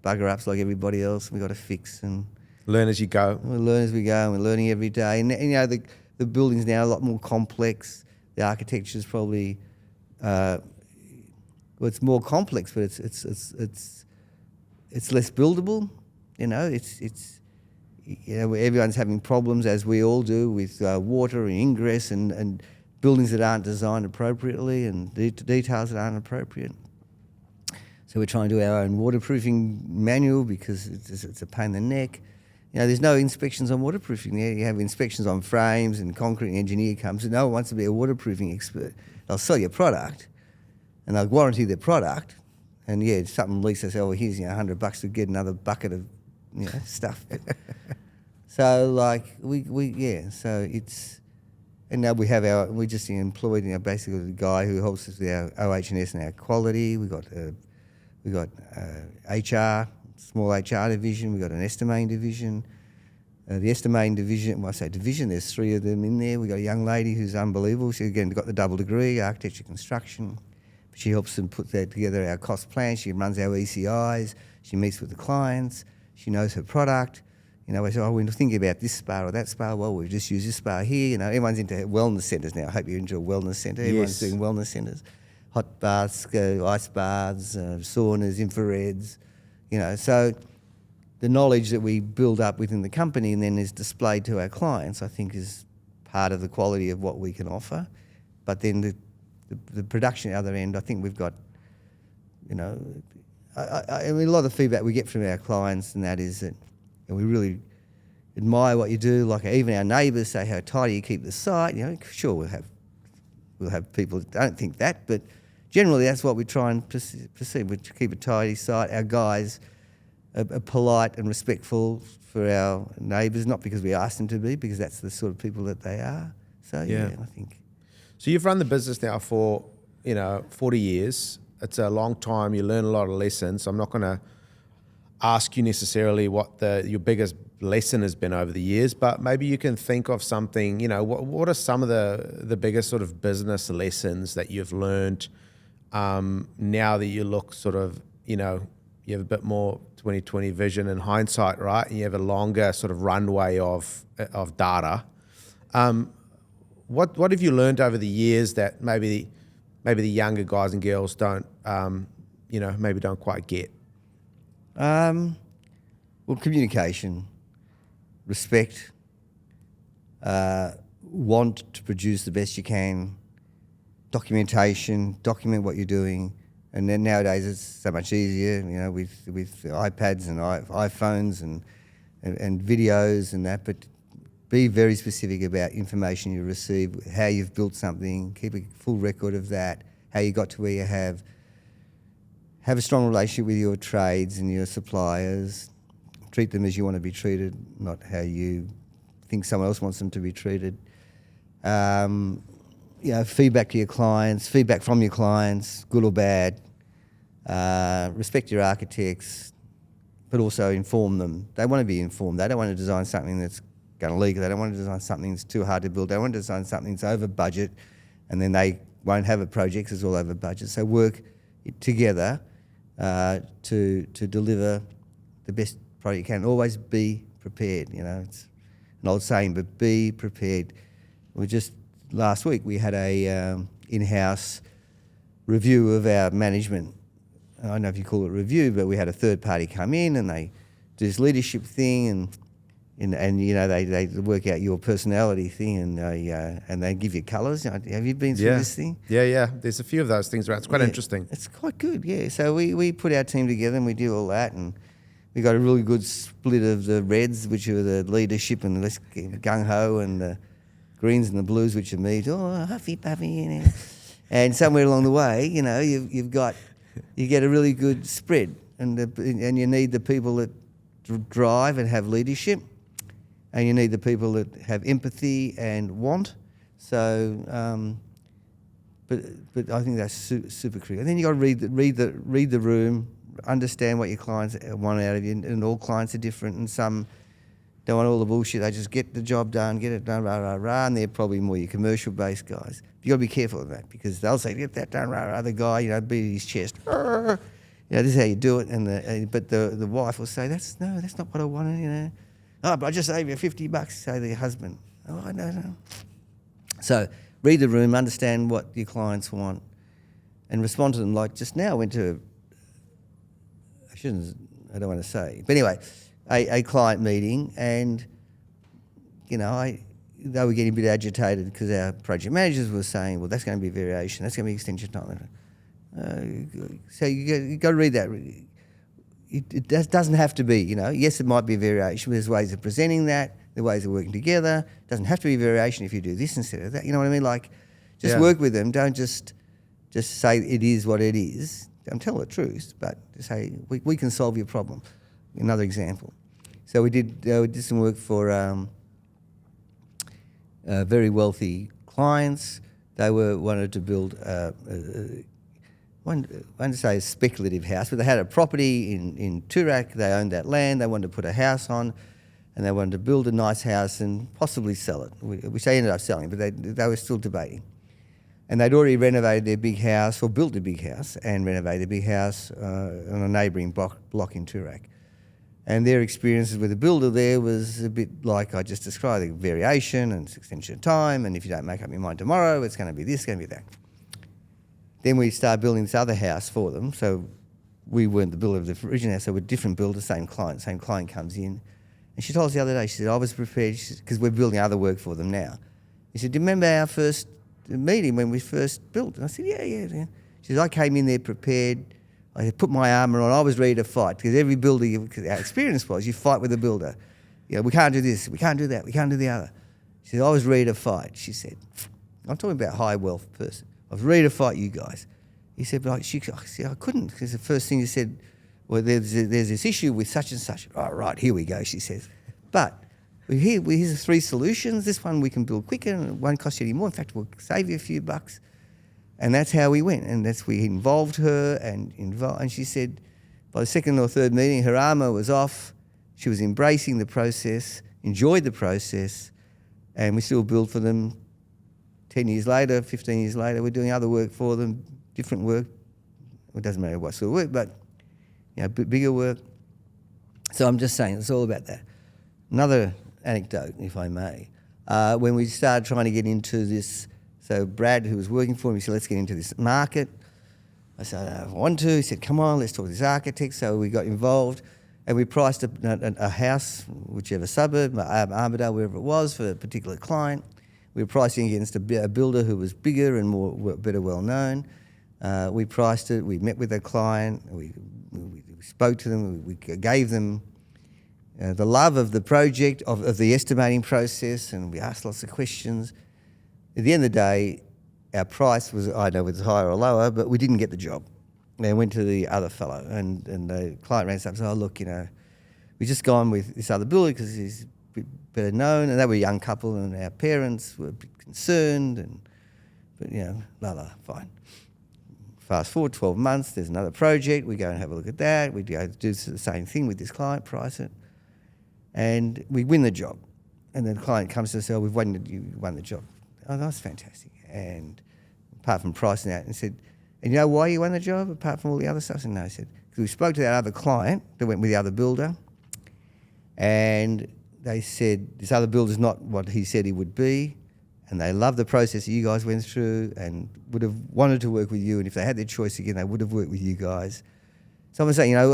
Speaker 1: bugger ups like everybody else. We've got to fix and
Speaker 2: Learn as you go.
Speaker 1: we learn as we go, and we're learning every day. And the the buildings now are a lot more complex. The architecture is probably, well, it's more complex, but it's less buildable. You know, everyone's having problems, as we all do, with water and ingress and buildings that aren't designed appropriately and details that aren't appropriate. So we're trying to do our own waterproofing manual because it's a pain in the neck. You know, there's no inspections on waterproofing there. You have inspections on frames, and concrete engineer comes, and no one wants to be a waterproofing expert. They'll sell you a product, and they'll warranty their product, and yeah, if something leaks, they say, oh, here's $100 to get another bucket of stuff. So like so it's, and now we have we just employed basically the guy who helps us with our OH&S and our quality. We got HR, small HR division. We got an estimating division. The estimating division, when I say division, there's 3 of them in there. We got a young lady who's unbelievable. She again got the double degree, architecture construction. She helps them put together our cost plan. She runs our ECIs. She meets with the clients. She knows her product. You know, we say, oh, we're thinking about this spa or that spa. Well, we've just used this spa here. You know, everyone's into wellness centres now. I hope you enjoy wellness centre. Everyone's doing wellness centres. Hot baths, ice baths, saunas, infrareds. You know, so the knowledge that we build up within the company and then is displayed to our clients, I think, is part of the quality of what we can offer. But then the production at the other end, I think we've got, you know, I mean, a lot of the feedback we get from our clients and that is that we really admire what you do. Like even our neighbours say how tidy you keep the site. You know, sure we'll have people that don't think that, but generally that's what we try and perceive. We keep a tidy site. Our guys are polite and respectful for our neighbours, not because we ask them to be, because that's the sort of people that they are. So yeah, I think.
Speaker 2: So you've run the business now for 40 years. It's a long time. You learn a lot of lessons. I'm not going to ask you necessarily what your biggest lesson has been over the years, but maybe you can think of something. You know, what are some of the biggest sort of business lessons that you've learned now that you look sort of, you have a bit more 20/20 vision and hindsight, right? And you have a longer sort of runway of data. What have you learned over the years that maybe the younger guys and girls don't, maybe don't quite get?
Speaker 1: Well, communication, respect, want to produce the best you can, documentation, document what you're doing, and then nowadays it's so much easier, you know, with iPads and iPhones and videos and that. But be very specific about information you receive, how you've built something, keep a full record of that, how you got to where you have a strong relationship with your trades and your suppliers, treat them as you want to be treated, not how you think someone else wants them to be treated. Feedback to your clients, feedback from your clients, good or bad. Respect your architects, but also inform them. They want to be informed. They don't want to design something that's going to leak. They don't want to design something that's too hard to build. They want to design something that's over budget, and then they won't have a project because it's all over budget. So work together to deliver the best product you can. Always be prepared. You know, it's an old saying, but be prepared. Last week we had a in-house review of our management. I don't know if you call it review, but we had a third party come in and they do this leadership thing and they work out your personality thing and they give you colours. Have you been through this thing?
Speaker 2: Yeah. There's a few of those things around. It's quite interesting.
Speaker 1: It's quite good, yeah. So we put our team together and we do all that, and we got a really good split of the reds, which are the leadership and the gung-ho, and the greens and the blues, which are me. Oh, huffy puffy, you know. And somewhere along the way, you know, you get a really good spread, and you need the people that drive and have leadership. And you need the people that have empathy and want. So, but I think that's super critical. And then you got to read the room, understand what your clients want out of you. And all clients are different, and some don't want all the bullshit. They just get the job done, get it done, rah rah rah. And they're probably more your commercial-based guys. You got to be careful of that, because they'll say, "Get that done, rah rah." The guy, beat his chest. Rrr. This is how you do it. But the wife will say, "That's not what I wanted," Oh, but I just saved you $50, say the husband. Oh, I don't know. So read the room, understand what your clients want, and respond to them. Like just now, I went to, I don't want to say, but anyway, a client meeting, and they were getting a bit agitated because our project managers were saying, well, that's going to be variation, that's going to be extension time. So you got to read that. It doesn't have to be, yes, it might be a variation, but there's ways of presenting that, there are ways of working together. It doesn't have to be a variation if you do this instead of that. You know what I mean? Like, just work with them. Don't just say it is what it is. Don't tell the truth, but say, we can solve your problem. Another example. So we did some work for very wealthy clients. They wanted to build wanted to say a speculative house, but they had a property in Toorak. They owned that land. They wanted to put a house on, and they wanted to build a nice house and possibly sell it, which they ended up selling, but they were still debating. And they'd already renovated their big house, or built a big house and renovated a big house on a neighbouring block in Toorak. And their experiences with the builder there was a bit like I just described, the variation and extension of time, and if you don't make up your mind tomorrow, it's going to be this, it's going to be that. Then we started building this other house for them. So we weren't the builder of the original house, so we're different builders, same client. Same client comes in. And she told us the other day, she said, I was prepared, because we're building other work for them now. She said, do you remember our first meeting when we first built? And I said, yeah. She said, I came in there prepared. I put my armour on. I was ready to fight, because every builder, our experience was, you fight with the builder. We can't do this, we can't do that, we can't do the other. She said, I was ready to fight. She said, I'm talking about a high wealth person. I was ready to fight you guys. He said, but I said, I couldn't, because the first thing you said, well, there's this issue with such and such. Right, here we go, she says. But here's the 3 solutions. This one we can build quicker and it won't cost you any more. In fact, we'll save you a few bucks. And that's how we went. And we involved her and she said by the second or third meeting, her armour was off. She was embracing the process, enjoyed the process, and we still build for them 10 years later, 15 years later. We're doing other work for them, different work. It doesn't matter what sort of work, but bigger work. So I'm just saying, it's all about that. Another anecdote, if I may. When we started trying to get into this, so Brad, who was working for me, said, let's get into this market. I said, I want to. He said, come on, let's talk to this architect. So we got involved and we priced a house, whichever suburb, Armidale, wherever it was, for a particular client. We were pricing against a builder who was bigger and better well known. We priced it, we met with the client, we spoke to them, we gave them the love of the project, of the estimating process, and we asked lots of questions. At the end of the day, our price was, I know it was higher or lower, but we didn't get the job. And I went to the other fellow, and the client ran up and said, oh, look, we just gone with this other builder because he's a bit better known, and they were a young couple, and our parents were a bit concerned, but fine. Fast forward 12 months, there's another project, we go and have a look at that, we go do the same thing with this client, price it, and we win the job. And then the client comes to us, oh, you won the job. Oh, that's fantastic. And apart from pricing out, and said, and you know why you won the job, apart from all the other stuff? I said, no, I said, because we spoke to that other client that went with the other builder, and they said, this other builder's not what he said he would be, and they loved the process that you guys went through and would have wanted to work with you, and if they had their choice again, they would have worked with you guys. So I'm saying, a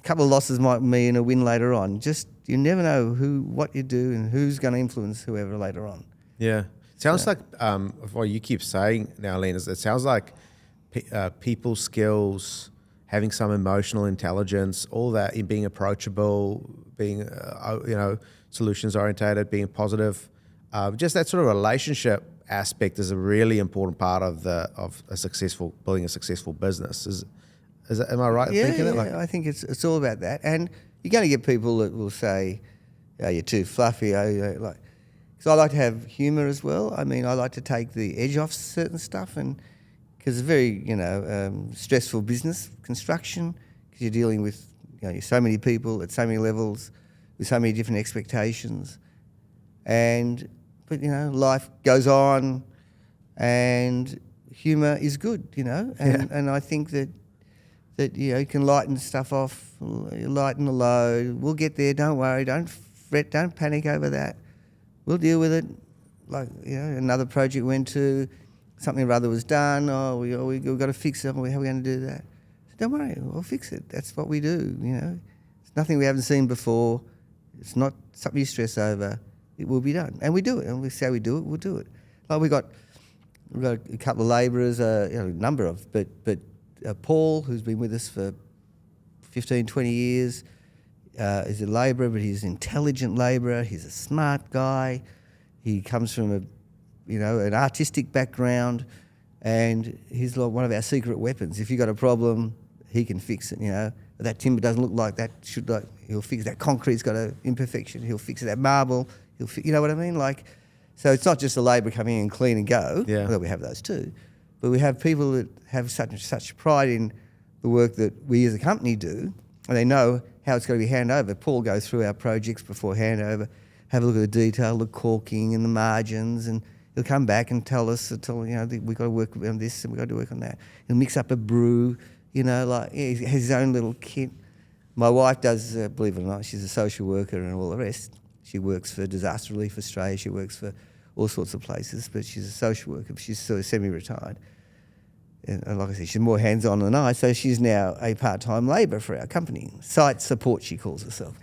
Speaker 1: couple of losses might mean a win later on. Just, you never know what you do and who's going to influence whoever later on.
Speaker 2: Yeah. Sounds like, what you keep saying now, Len, is it sounds like people skills, having some emotional intelligence, all that, in being approachable, being, solutions orientated, being positive, just that sort of relationship aspect is a really important part of building a successful business. Am I right in thinking that?
Speaker 1: Yeah, I think it's all about that. And you're going to get people that will say, oh, you're too fluffy. So I like to have humour as well. I mean, I like to take the edge off certain stuff, and because it's a very, stressful business, construction, because you're dealing with, so many people at so many levels with so many different expectations. But life goes on, and humour is good, and I think that you can lighten stuff off, lighten the load. We'll get there. Don't worry. Don't fret. Don't panic over that. we'll deal with it. Like, another project went to, something or other was done. We've got to fix it. How are we going to do that? So don't worry, we'll fix it. That's what we do. It's nothing we haven't seen before. It's not something you stress over. It will be done, and we do it. And we say we do it, we'll do it. Like we've got a couple of labourers, a number of, but Paul, who's been with us for 15, 20 years, is a labourer, but he's an intelligent labourer. He's a smart guy. He comes from an artistic background, and he's like one of our secret weapons. If you've got a problem, he can fix it. That timber doesn't look like that. He'll fix that. Concrete's got an imperfection. He'll fix it. That marble, you know what I mean? Like, so it's not just a labourer coming in and clean and go.
Speaker 2: Yeah.
Speaker 1: Although we have those too, but we have people that have such pride in the work that we as a company do, and they know how it's got to be handed over. Paul goes through our projects before handover, have a look at the detail, the caulking and the margins, and he'll come back and tell us, we've got to work on this and we've got to work on that. He'll mix up a brew, he has his own little kit. My wife does, believe it or not, she's a social worker and all the rest. She works for Disaster Relief Australia, she works for all sorts of places, but she's a social worker. She's sort of semi-retired. And like I said, she's more hands-on than I, so she's now a part-time labourer for our company. Site support, she calls herself.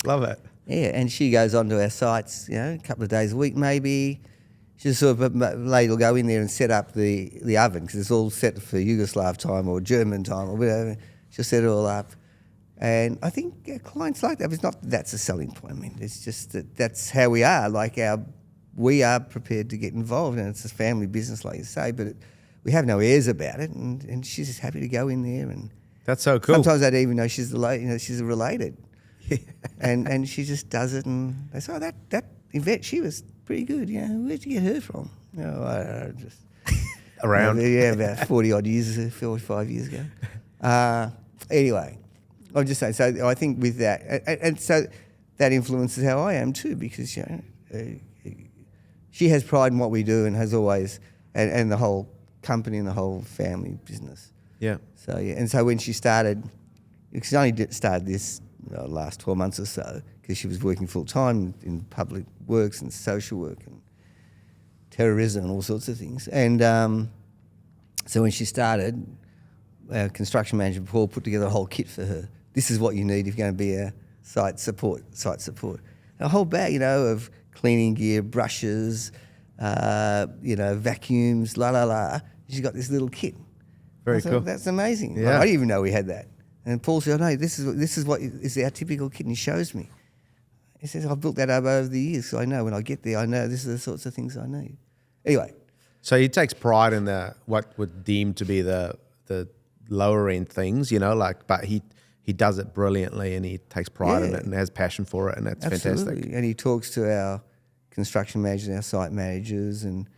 Speaker 2: Love it.
Speaker 1: Yeah, and she goes onto our sites, a couple of days a week maybe. She'll sort of, lady will go in there and set up the oven, because it's all set for Yugoslav time or German time or whatever. She'll set it all up. And I think clients like that. But it's not that that's a selling point. I mean, it's just that's how we are. Like we are prepared to get involved, and it's a family business, like you say, but we have no airs about it, and she's just happy to go in there. And
Speaker 2: That's so cool.
Speaker 1: sometimes I don't even know she's she's related. and she just does it, and they say, that Yvette, she was pretty good. Where'd you get her from? I don't know, just
Speaker 2: Around.
Speaker 1: about 45 years ago. Anyway, I'm just saying. So I think with that, and so that influences how I am too, because she has pride in what we do and has always, and the whole company and the whole family business.
Speaker 2: Yeah.
Speaker 1: So and so when she started, she only started this last 12 months or so, because she was working full time in public works and social work and terrorism and all sorts of things. And so when she started, our construction manager Paul put together a whole kit for her. This is what you need if you're going to be a site support. A whole bag, of cleaning gear, brushes, vacuums, She's got this little kit.
Speaker 2: Very
Speaker 1: I thought,
Speaker 2: cool.
Speaker 1: That's amazing.
Speaker 2: Yeah.
Speaker 1: I didn't even know we had that. And Paul said, "No, this is what is our typical kit." And he shows me. He says, "I've built that up over the years, so I know when I get there, I know this is the sorts of things I need." Anyway,
Speaker 2: So he takes pride in what would deem to be the lower end things, but he does it brilliantly, and he takes pride in it and has passion for it, and that's
Speaker 1: absolutely.
Speaker 2: fantastic.
Speaker 1: And he talks to our construction managers, our site managers, and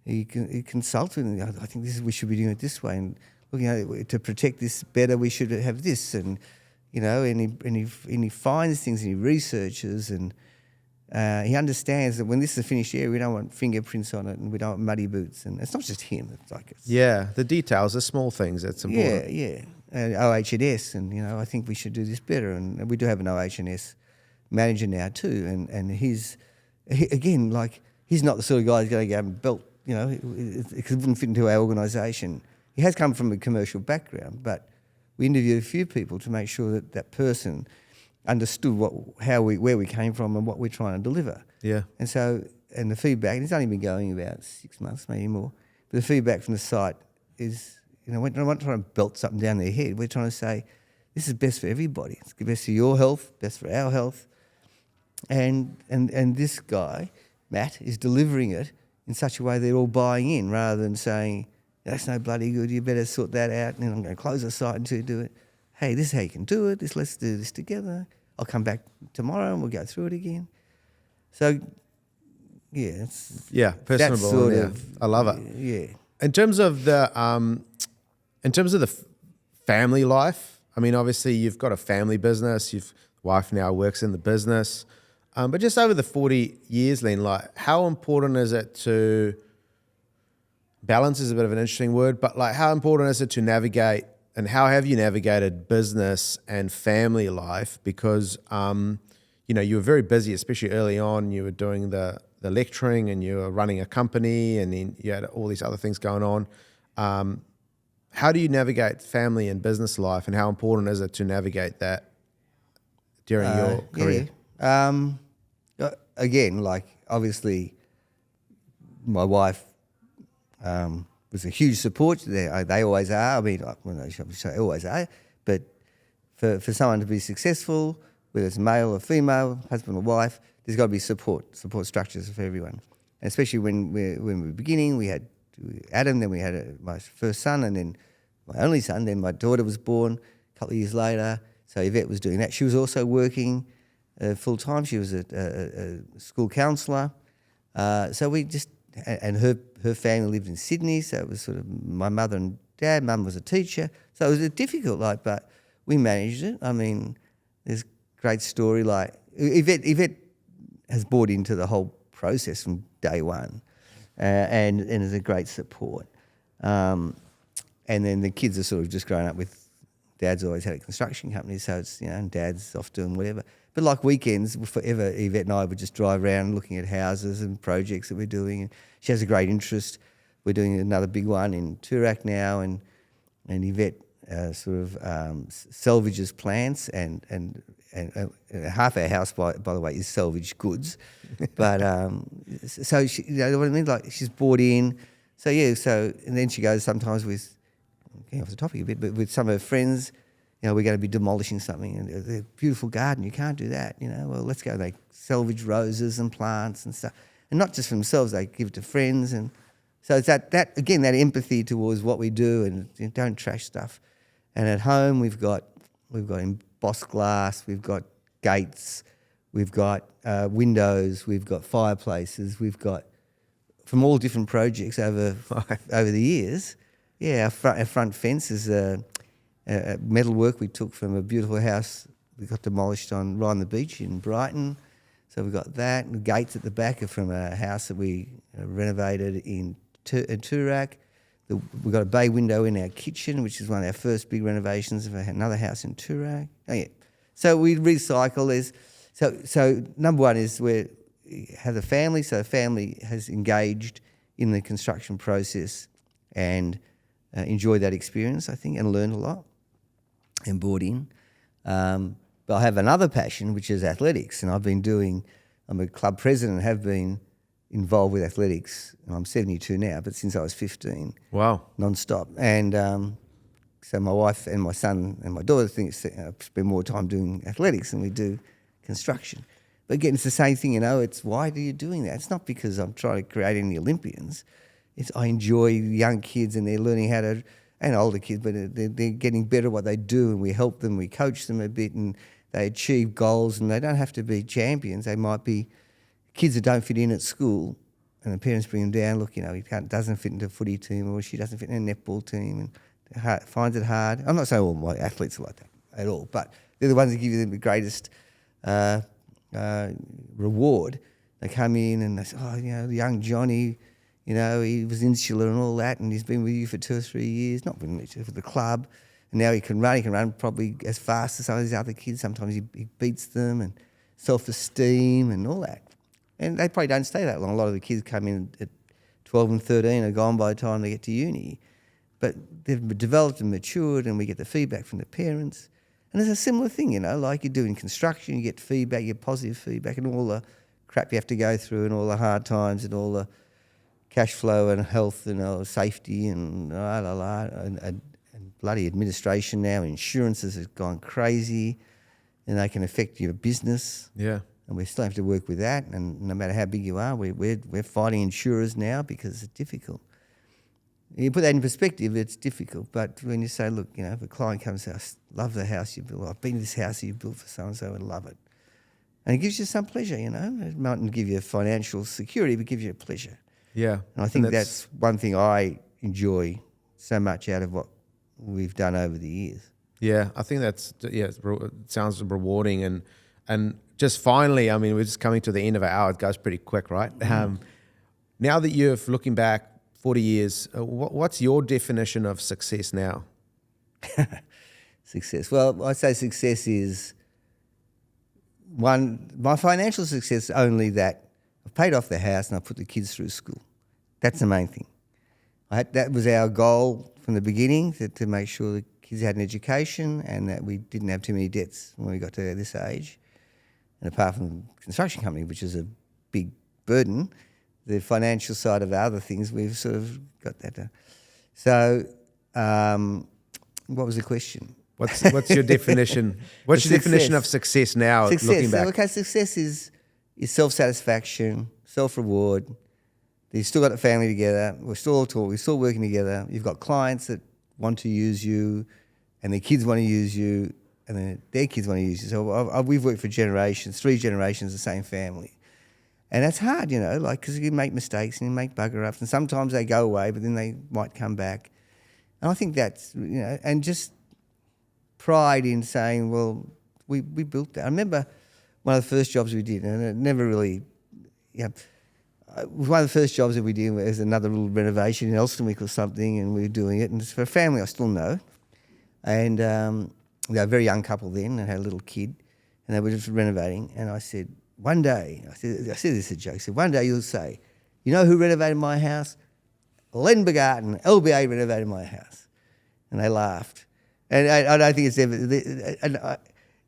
Speaker 1: he consults with them. I think we should be doing it this way, and look, to protect this better, we should have this, and he finds things and he researches, and he understands that when this is a finished area, we don't want fingerprints on it, and we don't want muddy boots, and it's not just him. It's like
Speaker 2: The details, the small things, that's important.
Speaker 1: Yeah. And OH&S, and I think we should do this better, and we do have an OH&S manager now too, and he's not the sort of guy who's going to go and belt, it wouldn't fit into our organisation. He has come from a commercial background, but we interviewed a few people to make sure that person understood where we came from and what we're trying to deliver.
Speaker 2: Yeah.
Speaker 1: And so, and the feedback, and it's only been going about 6 months, maybe more, but the feedback from the site is, we're not trying to belt something down their head. We're trying to say, this is best for everybody. It's best for your health, best for our health. And this guy, Matt, is delivering it in such a way they're all buying in, rather than saying, that's no bloody good, you better sort that out, and then I'm going to close the site until you do it. Hey, this is how you can do it. Let's do this together. I'll come back tomorrow and we'll go through it again. So, it's
Speaker 2: personable.
Speaker 1: that sort
Speaker 2: yeah.
Speaker 1: of,
Speaker 2: I love it.
Speaker 1: Yeah.
Speaker 2: In terms of the family life, I mean, obviously you've got a family business. Your wife now works in the business, but just over the 40 years, Len, like, how important is it to balance? Is a bit of an interesting word, but like, how important is it to navigate? And how have you navigated business and family life? Because, you were very busy, especially early on. You were doing the lecturing and you were running a company, and then you had all these other things going on. How do you navigate family and business life, and how important is it to navigate that during your career?
Speaker 1: Again, like obviously, my wife was a huge support. They always are. I mean, they always are. But for someone to be successful, whether it's male or female, husband or wife, there's got to be support structures for everyone. And especially when we were beginning, we had Adam, then we had my first son, and then my only son. Then my daughter was born a couple of years later. So Yvette was doing that. She was also working full time. She was a school counsellor. So we just, and her family lived in Sydney. So it was sort of my mother and dad. Mum was a teacher. So it was difficult, but we managed it. I mean, there's a great story. Like Yvette has bought into the whole process from day one, and is a great support. And then the kids are sort of just growing up with, Dad's always had a construction company, so it's, and Dad's off doing whatever. But like weekends, forever, Yvette and I would just drive around looking at houses and projects that we're doing. And she has a great interest. We're doing another big one in Toorak now, and Yvette sort of salvages plants, and half our house, by the way, is salvaged goods. But so she, what I mean, like she's bought in. So yeah, and then she goes sometimes with, getting off the topic a bit, but with some of her friends, we're going to be demolishing something, and a beautiful garden, you can't do that, well, let's go. They salvage roses and plants and stuff, and not just for themselves, they give it to friends. And so it's that again, that empathy towards what we do, and don't trash stuff. And at home, we've got embossed glass, we've got gates, we've got windows, we've got fireplaces, we've got, from all different projects over the years. Yeah, our front fence is metal work we took from a beautiful house we got demolished right on the beach in Brighton. So we've got that. And the gates at the back are from a house that we renovated in Toorak. We've got a bay window in our kitchen, which is one of our first big renovations of another house in Toorak. Oh yeah. So we recycle. So number one is we have a family. So the family has engaged in the construction process and enjoyed that experience, I think, and learned a lot and bought in. But I have another passion, which is athletics, and I'm a club president and have been involved with athletics. I'm 72 now, but since I was 15.
Speaker 2: Wow.
Speaker 1: Non-stop. And so my wife and my son and my daughter spend more time doing athletics than we do construction. But again, it's the same thing, it's why are you doing that? It's not because I'm trying to create any Olympians. I enjoy young kids, and they're learning how to, and older kids, but they're getting better at what they do, and we help them, we coach them a bit, and they achieve goals, and they don't have to be champions. They might be kids that don't fit in at school, and the parents bring them down, look, he doesn't fit into a footy team, or she doesn't fit in a netball team, and finds it hard. I'm not saying all my athletes are like that at all, but they're the ones that give you the greatest reward. They come in and they say, the young Johnny, he was insular and all that, and he's been with you for 2 or 3 years, not been for the club, and now he can run probably as fast as some of these other kids. Sometimes he beats them, and self-esteem and all that. And they probably don't stay that long. A lot of the kids come in at 12 and 13 are gone by the time they get to uni. But they've developed and matured, and we get the feedback from the parents. And it's a similar thing, like you do in construction, you get feedback, you get positive feedback, and all the crap you have to go through, and all the hard times, and all the cash flow and health and safety and and bloody administration now. Insurances have gone crazy, and they can affect your business.
Speaker 2: Yeah.
Speaker 1: And we still have to work with that. And no matter how big you are, we're fighting insurers now because it's difficult. You put that in perspective, it's difficult. But when you say, look, if a client comes to us, love the house you built, I've been to this house you built for so-and-so and love it. And it gives you some pleasure, It mightn't give you financial security, but gives you a pleasure.
Speaker 2: Yeah.
Speaker 1: And I think that's one thing I enjoy so much out of what we've done over the years.
Speaker 2: Yeah, I think it sounds rewarding. And just finally, we're just coming to the end of our hour. It goes pretty quick, right? Now that you're looking back 40 years, what's your definition of success now?
Speaker 1: Success. Well, I'd say success is my financial success is only that I've paid off the house and I put the kids through school. That's the main thing. That was our goal from the beginning, to make sure the kids had an education and that we didn't have too many debts when we got to this age. And apart from the construction company, which is a big burden, the financial side of other things, we've sort of got that done. So, what was the question?
Speaker 2: What's your definition? What's your definition of success now? Looking back,
Speaker 1: Okay, success is self-satisfaction, self-reward. You've still got the family together. We're still all talking. We're still working together. You've got clients that want to use you, and their kids want to use you, and then their kids want to use you. So we've worked for generations, 3 generations, the same family. And that's hard, because you make mistakes and you make bugger ups, and sometimes they go away, but then they might come back. And I think that's, and just pride in saying, well, we built that. I remember one of the first jobs we did, and it never really, one of the first jobs that we did was another little renovation in Elsternwick or something, and we were doing it, and it's for a family I still know. And they were a very young couple then and had a little kid, and they were just renovating. And I said, one day, I said this as a joke, I said, one day you'll say, you know who renovated my house? Len Bogatin, LBA renovated my house. And they laughed. And I don't think it's ever,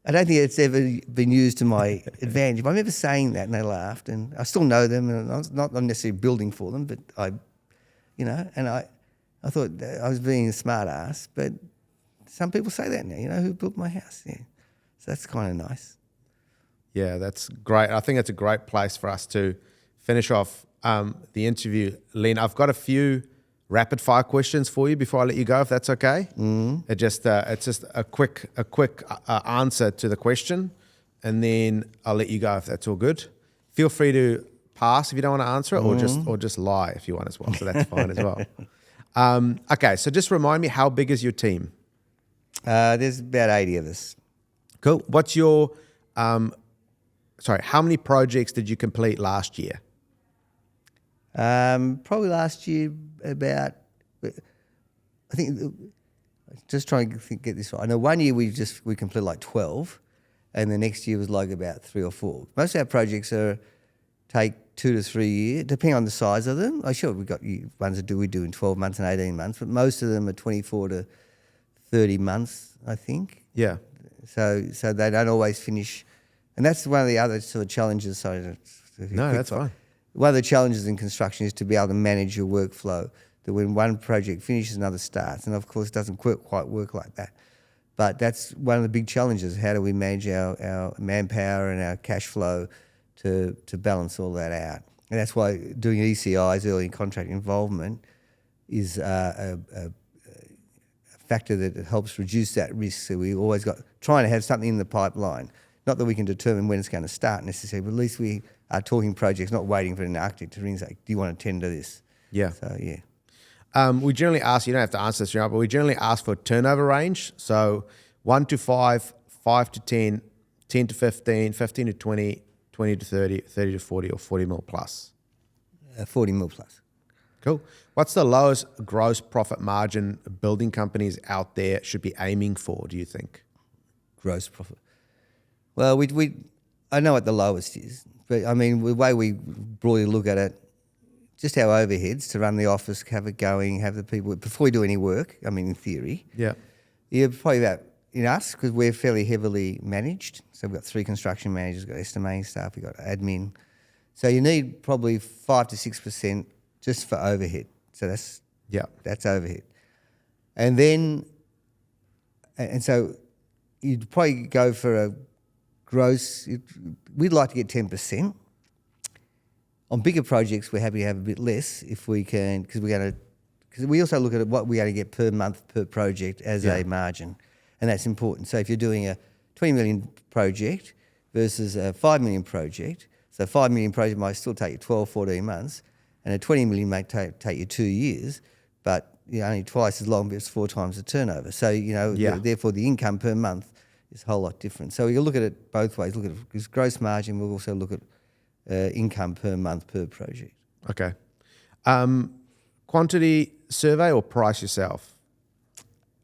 Speaker 1: I don't think it's ever been used to my advantage. But I remember saying that, and they laughed. And I still know them, and I'm not necessarily building for them, but and I thought that I was being a smart ass. But some people say that now, who built my house? Yeah. So that's kind of nice.
Speaker 2: Yeah, that's great. I think it's a great place for us to finish off the interview. Len, I've got a few rapid fire questions for you before I let you go, if that's okay. It's just a quick answer to the question, and then I'll let you go if that's all good. Feel free to pass if you don't want to answer it, or just lie if you want as well. So that's fine as well. Okay, so just remind me, how big is your team?
Speaker 1: There's about 80 of us.
Speaker 2: Cool. What's your how many projects did you complete last year?
Speaker 1: Probably last year about, I think, just trying to get this right. I know one year we completed like 12, and the next year was like about 3 or 4. Most of our projects take 2 to 3 years, depending on the size of them. Sure, we've got ones that we do in 12 months and 18 months, but most of them are 24 to 30 months, I think.
Speaker 2: Yeah.
Speaker 1: So they don't always finish. And that's one of the other sort of challenges. Sorry.
Speaker 2: No, that's fine.
Speaker 1: One of the challenges in construction is to be able to manage your workflow, that when one project finishes, another starts. And of course, it doesn't quite work like that. But that's one of the big challenges. How do we manage our manpower and our cash flow to balance all that out? And that's why doing ECIs, early contract involvement, is a factor that helps reduce that risk. So we always trying to have something in the pipeline. Not that we can determine when it's going to start necessarily, but at least we are talking projects, not waiting for an architect to ring and say, do you want to tender this?
Speaker 2: Yeah.
Speaker 1: So, yeah.
Speaker 2: We generally ask, you don't have to answer this, but we generally ask for turnover range. So 1 to 5, 5 to 10, 10 to 15, 15 to 20, 20 to 30, 30 to 40, or 40 mil plus.
Speaker 1: 40 mil plus.
Speaker 2: Cool. What's the lowest gross profit margin building companies out there should be aiming for, do you think?
Speaker 1: Gross profit. Well, I know what the lowest is, but I mean, the way we broadly look at it, just our overheads to run the office, have it going, have the people, before we do any work, I mean, in theory.
Speaker 2: Yeah.
Speaker 1: Yeah, probably about, in us, because we're fairly heavily managed. So we've got 3 construction managers, we've got estimating staff, we've got admin. So you need probably 5 to 6% just for overhead. So that's overhead. And then, and so you'd probably go for a gross, we'd like to get 10%. On bigger projects, we're happy to have a bit less if we can, because we also look at what we're going to get per month per project as a margin, and that's important. So if you're doing a 20 million project versus a 5 million project, so 5 million project might still take you 12, 14 months, and a 20 million might take you 2 years, but only twice as long, but it's 4 times the turnover. So, therefore the income per month is a whole lot different. So you look at it both ways. Look at it because gross margin, we'll also look at income per month per project.
Speaker 2: Okay. Quantity survey or price yourself?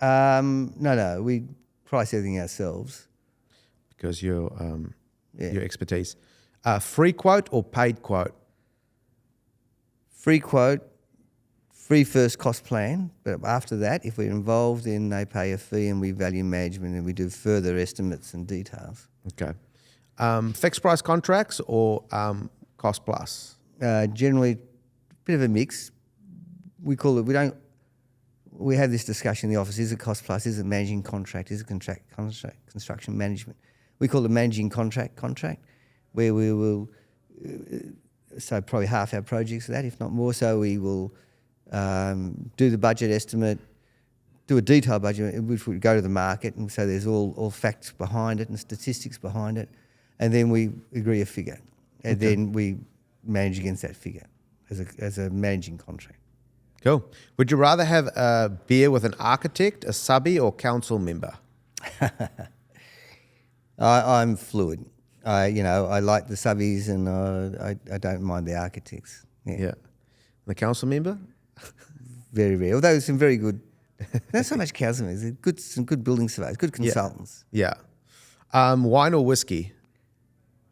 Speaker 1: No, we price everything ourselves.
Speaker 2: Because you're your expertise. Free quote or paid quote?
Speaker 1: Free quote, free first cost plan, but after that, if we're involved, then they pay a fee and we value management and we do further estimates and details.
Speaker 2: Okay. Fixed price contracts or cost plus?
Speaker 1: Generally, a bit of a mix. We have this discussion in the office, is it cost plus, is it managing contract, is it construction management? We call it managing contract, where we will, so probably half our projects are that, if not more so, we will do the budget estimate, do a detailed budget, which would go to the market, and so there's all facts behind it and statistics behind it, and then we agree a figure, and then we manage against that figure as a managing contract.
Speaker 2: Cool. Would you rather have a beer with an architect, a subby, or council member?
Speaker 1: I'm fluid. I like the subbies and I don't mind the architects. Yeah.
Speaker 2: The council member?
Speaker 1: Very rare. Although some very good, not so much council members, some good building surveyors, good consultants.
Speaker 2: Yeah. Wine or whiskey?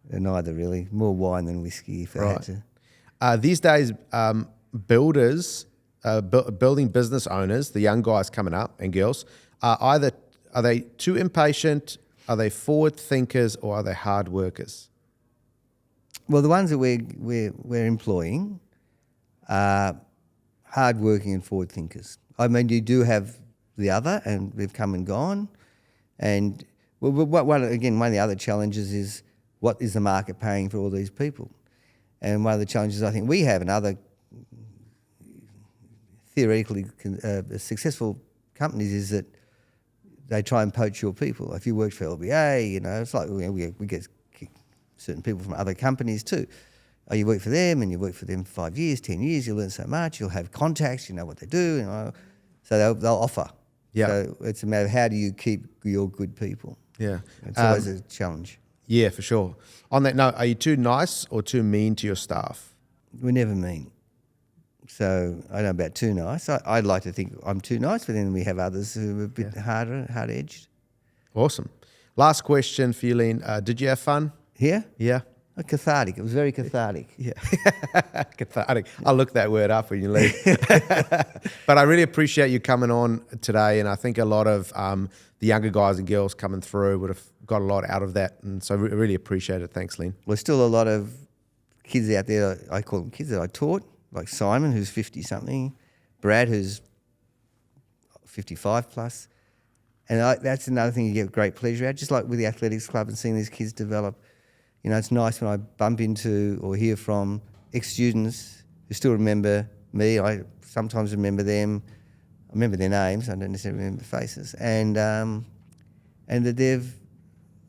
Speaker 1: Neither really. More wine than whiskey if I had to.
Speaker 2: These days, builders, building business owners, the young guys coming up and girls, are they too impatient? Are they forward thinkers or are they hard workers?
Speaker 1: Well, the ones that we're employing are hard working and forward thinkers. I mean, you do have the other, and they've come and gone. And one of the other challenges is, what is the market paying for all these people? And one of the challenges I think we have, and other theoretically successful companies, is that they try and poach your people. If you work for LBA, it's like we get certain people from other companies too. Oh, you work for them and you work for them for 5 years, 10 years, you learn so much, you'll have contacts, you know what they do, so they'll offer.
Speaker 2: Yeah.
Speaker 1: So it's a matter of how do you keep your good people.
Speaker 2: Yeah.
Speaker 1: It's always a challenge.
Speaker 2: Yeah, for sure. On that note, are you too nice or too mean to your staff?
Speaker 1: We're never mean. So I don't know about too nice. I'd like to think I'm too nice, but then we have others who are a bit hard-edged.
Speaker 2: Awesome. Last question for you, Len. Did you have fun?
Speaker 1: Here?
Speaker 2: Yeah.
Speaker 1: Cathartic. It was very cathartic.
Speaker 2: Yeah. Cathartic. I'll look that word up when you leave. But I really appreciate you coming on today, and I think a lot of the younger guys and girls coming through would have got a lot out of that, and so I really appreciate it. Thanks, Len.
Speaker 1: There's still a lot of kids out there, I call them kids, that I taught, like Simon, who's 50-something, Brad, who's 55 plus, and that's another thing you get great pleasure out, just like with the athletics club and seeing these kids develop. It's nice when I bump into or hear from ex-students who still remember me. I sometimes remember them. I remember their names. I don't necessarily remember faces. And that they've,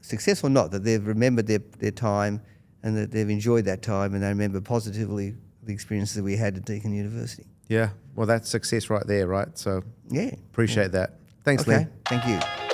Speaker 1: successful or not, that they've remembered their time and that they've enjoyed that time and they remember positively the experiences that we had at Deakin University.
Speaker 2: Yeah. Well, that's success right there, right? So
Speaker 1: yeah,
Speaker 2: appreciate that. Thanks,
Speaker 1: okay.
Speaker 2: Len.
Speaker 1: Thank you.